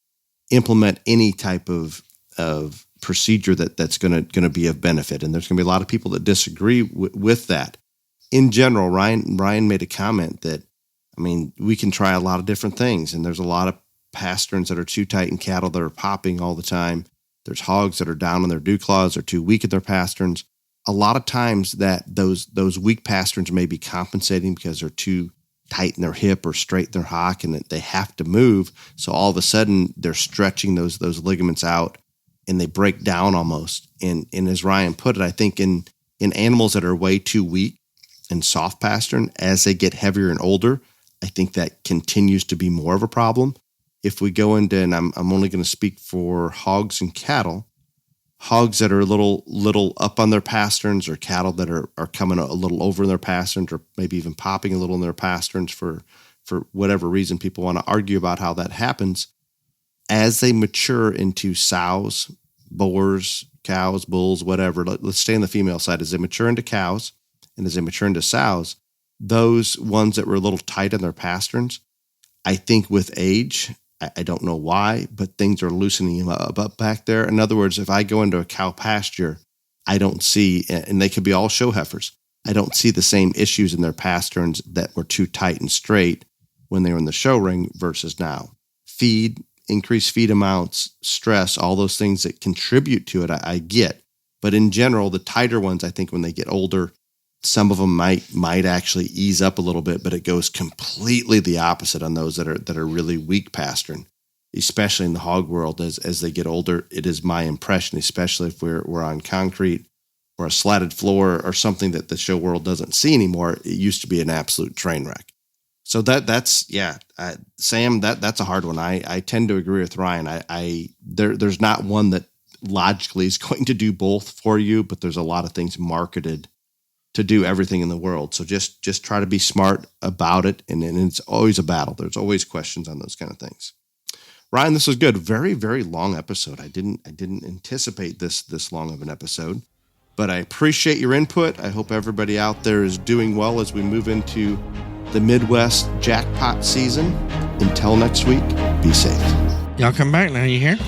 implement any type of procedure that's going to be of benefit. And there's going to be a lot of people that disagree with that. In general, Ryan made a comment that, I mean, we can try a lot of different things, and there's a lot of pasterns that are too tight in cattle that are popping all the time. There's hogs that are down on their dew claws or too weak in their pasterns. A lot of times that those weak pasterns may be compensating because they're too tight in their hip or straight in their hock, and that they have to move. So all of a sudden they're stretching those ligaments out, and they break down almost. And as Ryan put it, I think in animals that are way too weak and soft pastern, as they get heavier and older, I think that continues to be more of a problem. If we go into, and I'm only going to speak for hogs and cattle, hogs that are a little up on their pasterns, or cattle that are coming a little over in their pasterns, or maybe even popping a little in their pasterns for whatever reason people want to argue about how that happens. As they mature into sows, boars, cows, bulls, whatever, let's stay on the female side. As they mature into cows and as they mature into sows, those ones that were a little tight in their pasterns, I think with age, I don't know why, but things are loosening up back there. In other words, if I go into a cow pasture, I don't see, and they could be all show heifers, I don't see the same issues in their pasterns that were too tight and straight when they were in the show ring versus now. Feed, increased feed amounts, stress, all those things that contribute to it, I get. But in general, the tighter ones, I think when they get older, some of them might actually ease up a little bit, but it goes completely the opposite on those that are really weak pastern, especially in the hog world. As they get older, it is my impression, especially if we're on concrete or a slatted floor or something that the show world doesn't see anymore. It used to be an absolute train wreck. So that's Sam, that's a hard one. I tend to agree with Ryan. There's not one that logically is going to do both for you, but there's a lot of things marketed to do everything in the world. So just try to be smart about it. And it's always a battle. There's always questions on those kind of things. Ryan, this was good. Very, very long episode. I didn't anticipate this long of an episode, but I appreciate your input. I hope everybody out there is doing well as we move into the Midwest jackpot season. Until next week, be safe. Y'all come back now, you hear?